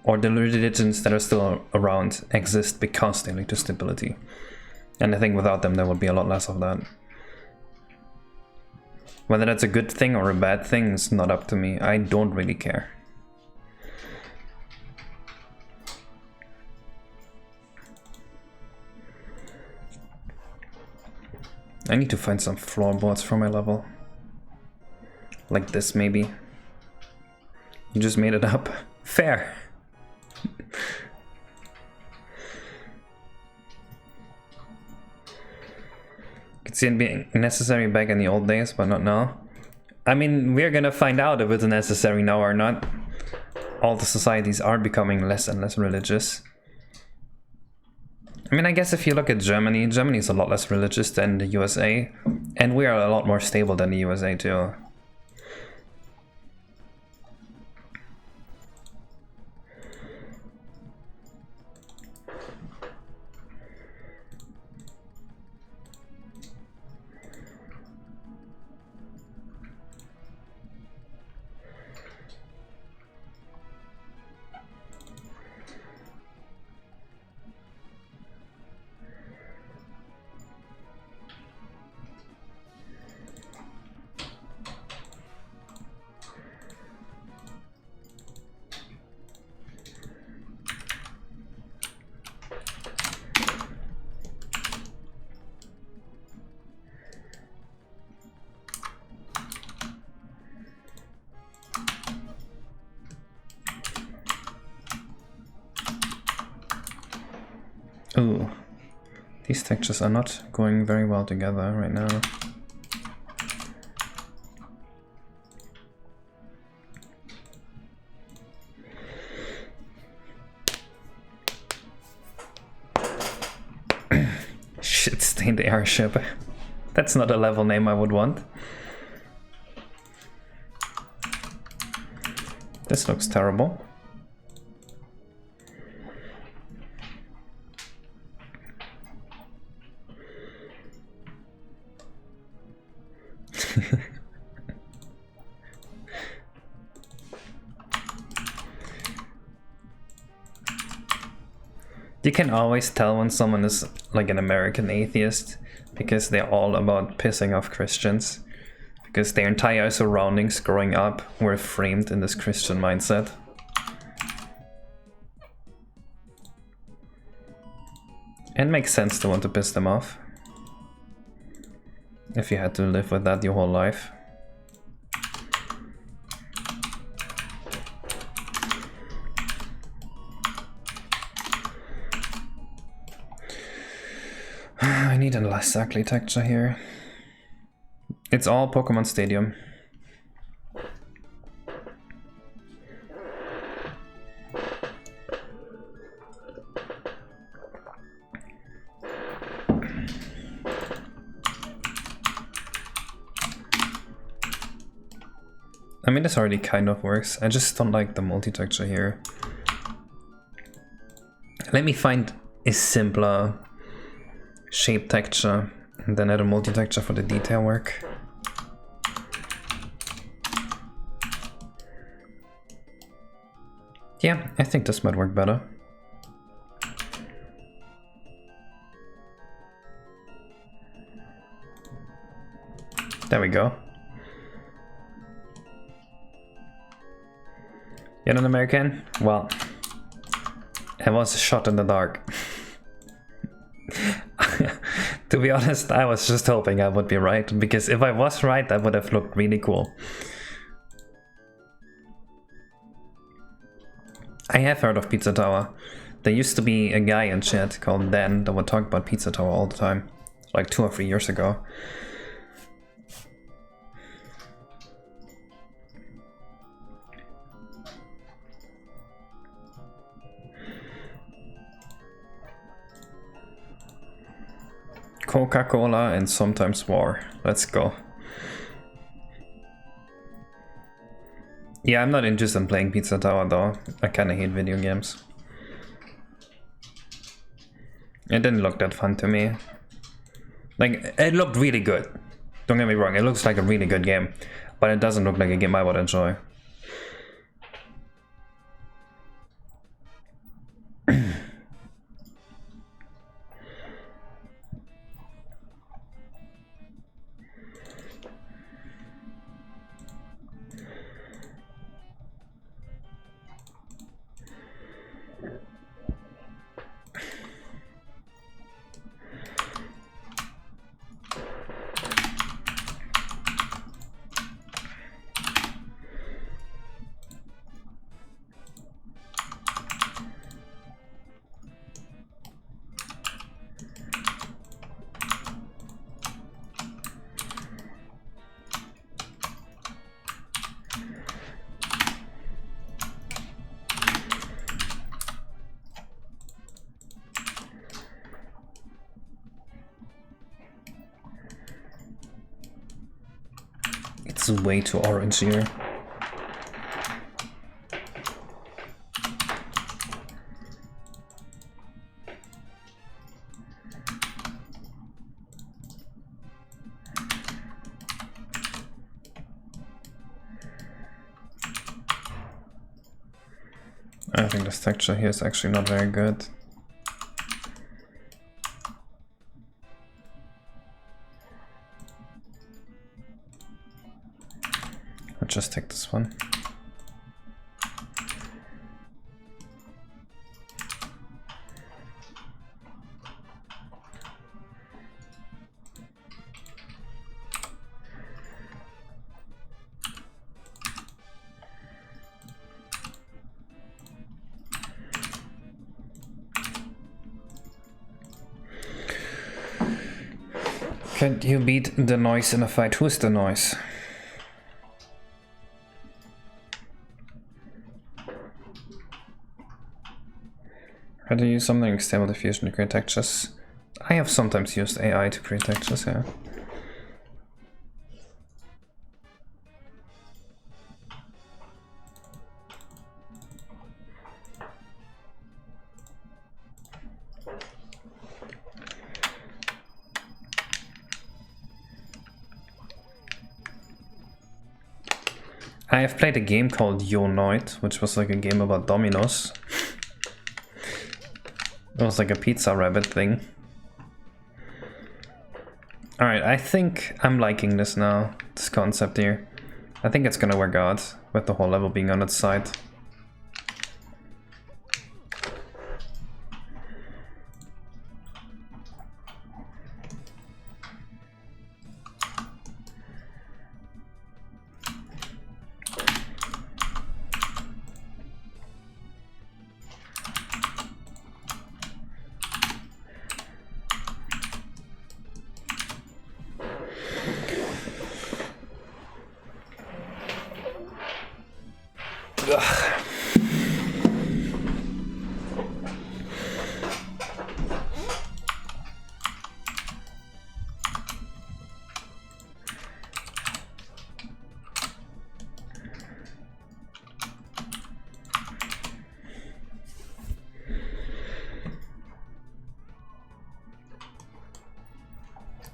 or the religions that are still around, exist because they lead to stability. And I think without them there would be a lot less of that. Whether that's a good thing or a bad thing is not up to me. I don't really care. I need to find some floorboards for my level. Like this, maybe. You just made it up. Fair. Could see it being necessary back in the old days, but not now. I mean, we're gonna find out if it's necessary now or not. All the societies are becoming less and less religious. I mean, I guess if you look at Germany, Germany is a lot less religious than the USA, and we are a lot more stable than the USA too. Ooh, these textures are not going very well together right now. Shit stained airship. That's not a level name I would want. This looks terrible. You can always tell when someone is like an American atheist because they're all about pissing off Christians. Because their entire surroundings growing up were framed in this Christian mindset. It makes sense to want to piss them off. If you had to live with that your whole life. I need a less ugly texture here. It's all Pokemon Stadium. I mean, this already kind of works. I just don't like the multi-texture here. Let me find a simpler shape texture and then add a multi-texture for the detail work. Yeah, I think this might work better. There we go. You're an American? Well, I was shot in the dark. To be honest, I was just hoping I would be right, because if I was right, that would have looked really cool. I have heard of Pizza Tower. There used to be a guy in chat called Dan that would talk about Pizza Tower all the time, like 2 or 3 years ago. Coca-Cola and sometimes war. Let's go. Yeah, I'm not interested in playing Pizza Tower though. I kinda hate video games. It didn't look that fun to me. Like, it looked really good. Don't get me wrong, it looks like a really good game. But it doesn't look like a game I would enjoy. It's way too orange here. I think this texture here is actually not very good. I'll just take this one. Can you beat the noise in a fight? Who's the noise? How do you use something like Stable Diffusion to create textures? I have sometimes used AI to create textures, yeah. I have played a game called Yo Noid, which was like a game about dominoes. It was like a pizza rabbit thing. Alright, I think I'm liking this now, this concept here. I think it's gonna work out with the whole level being on its side.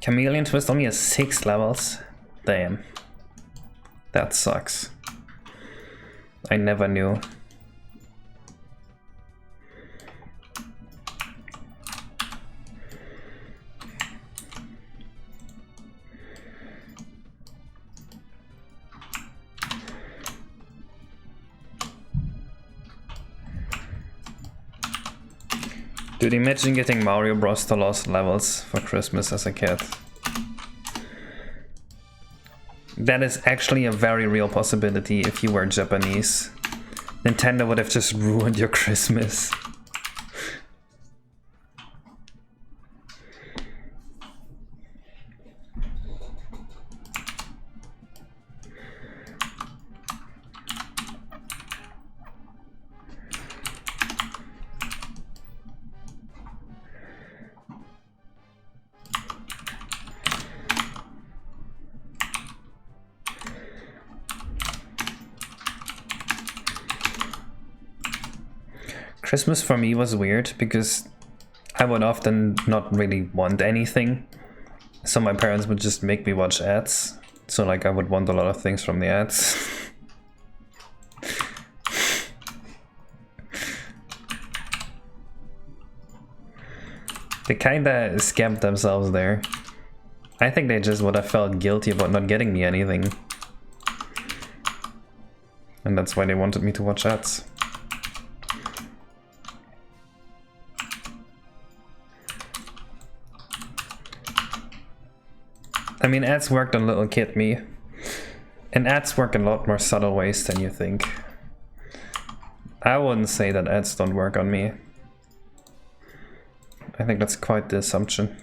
Chameleon Twist only has 6 levels. Damn. That sucks. I never knew. Dude, imagine getting Mario Bros. To lost levels for Christmas as a kid. That is actually a very real possibility if you were Japanese. Nintendo would have just ruined your Christmas. Christmas for me was weird because I would often not really want anything. So my parents would just make me watch ads. So like I would want a lot of things from the ads. They kinda scammed themselves there. I think they just would have felt guilty about not getting me anything. And that's why they wanted me to watch ads. I mean, ads worked on little kid me. And ads work in a lot more subtle ways than you think. I wouldn't say that ads don't work on me. I think that's quite the assumption.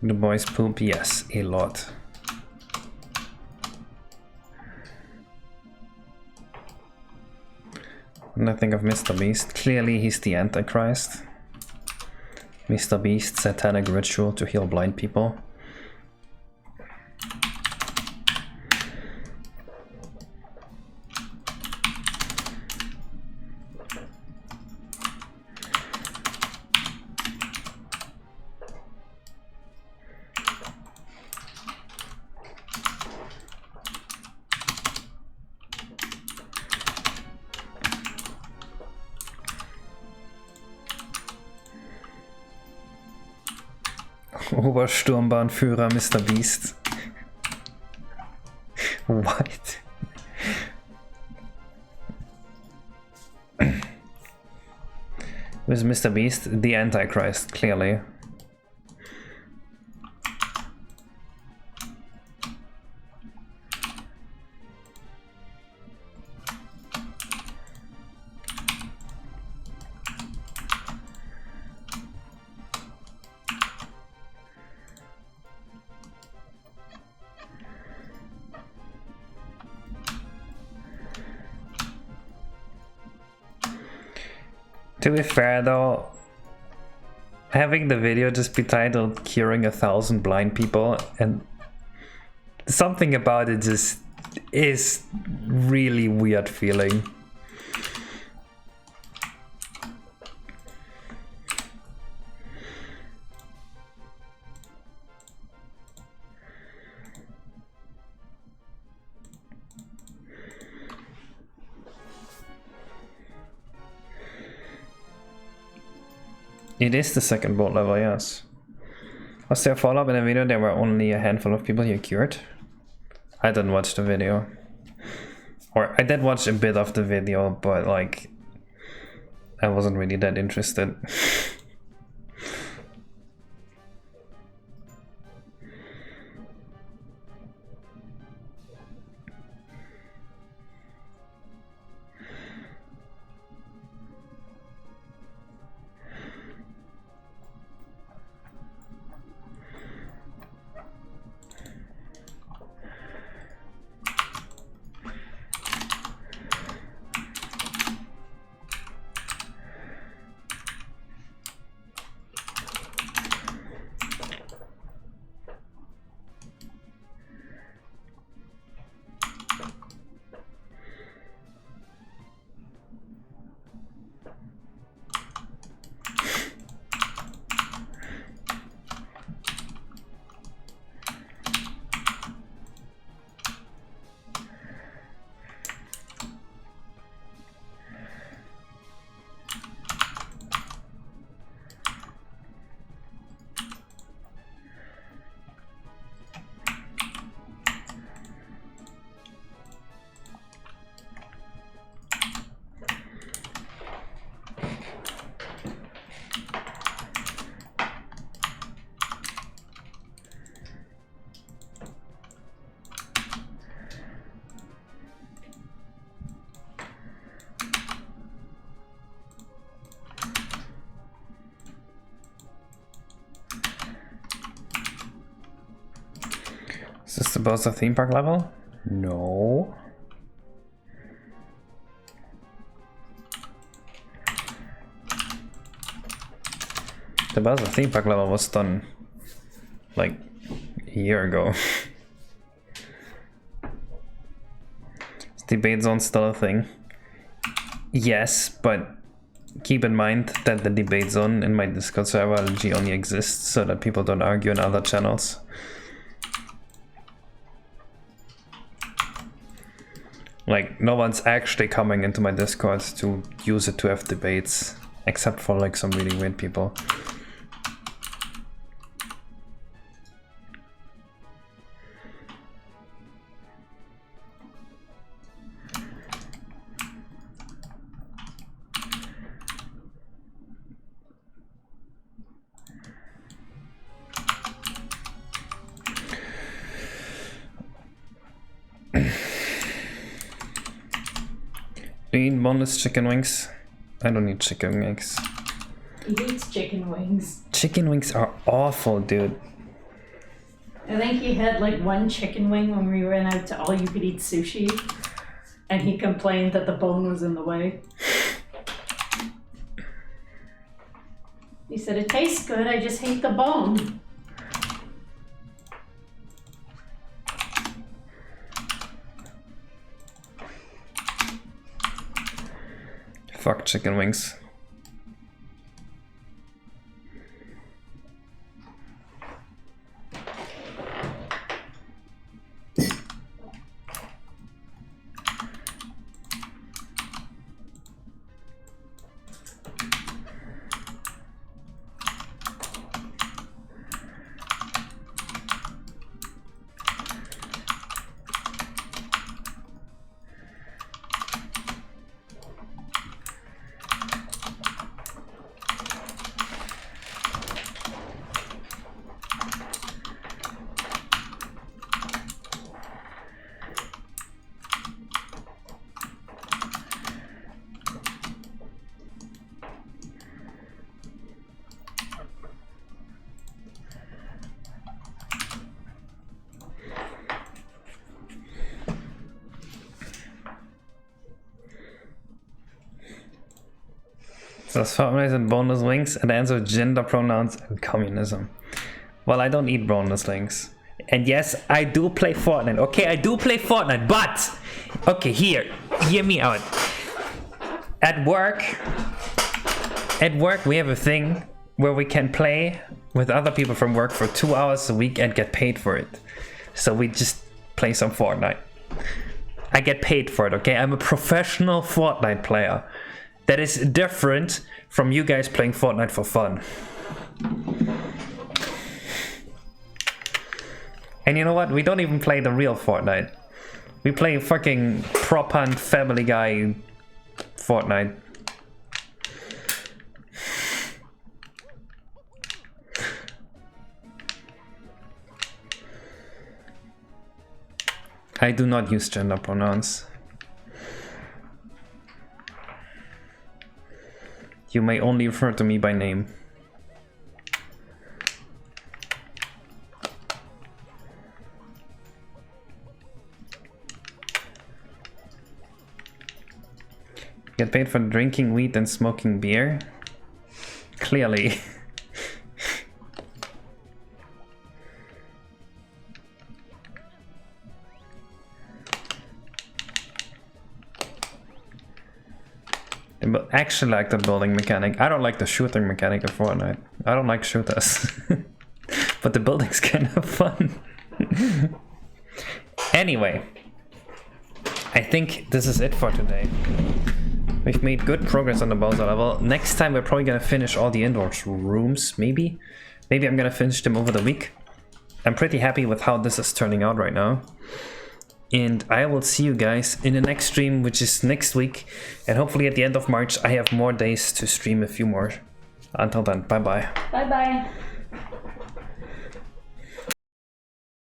The boys poop, yes, a lot. And I think of Mr. Beast. Clearly he's the Antichrist. Mr. Beast, satanic ritual to heal blind people. Obersturmbahnführer Mr. Beast. What? Was Mr. Beast the Antichrist, clearly. To be fair though, having the video just be titled "Curing 1,000 Blind People" and something about it just is really weird feeling. It is the second boat level, yes. Was there a follow-up in the video? There were only a handful of people you cured? I didn't watch the video. Or I did watch a bit of the video, but like I wasn't really that interested. Is this the Bowser theme park level? No. The Bowser theme park level was done like a year ago. Is debate zone still a thing? Yes, but keep in mind that the debate zone in my Discord server only exists so that people don't argue in other channels. Like, no one's actually coming into my Discord to use it to have debates, except for like some really weird people. Do you need boneless chicken wings? I don't need chicken wings. He eats chicken wings. Chicken wings are awful, dude. I think he had like one chicken wing when we went out to all you could eat sushi. And he complained that the bone was in the way. He said, it tastes good, I just hate the bone. Fuck chicken wings. Does Fortnite and bonus links and answer gender pronouns and communism. Well, I don't eat bonus links. And yes, I do play Fortnite. Okay, I do play Fortnite, but okay, hear me out. At work we have a thing where we can play with other people from work for 2 hours a week and get paid for it. So we just play some Fortnite. I get paid for it, okay? I'm a professional Fortnite player. That is different from you guys playing Fortnite for fun. And you know what? We don't even play the real Fortnite. We play fucking prop hunt Family Guy Fortnite. I do not use gender pronouns. You may only refer to me by name. Get paid for drinking weed and smoking beer? Clearly. I actually like the building mechanic. I don't like the shooting mechanic of Fortnite. I don't like shooters. But the building's kind of fun. Anyway, I think this is it for today. We've made good progress on the Bowser level. Next time we're probably gonna finish all the indoor rooms, maybe? Maybe I'm gonna finish them over the week. I'm pretty happy with how this is turning out right now. And I will see you guys in the next stream, which is next week. And hopefully at the end of March, I have more days to stream a few more. Until then, bye-bye. Bye-bye.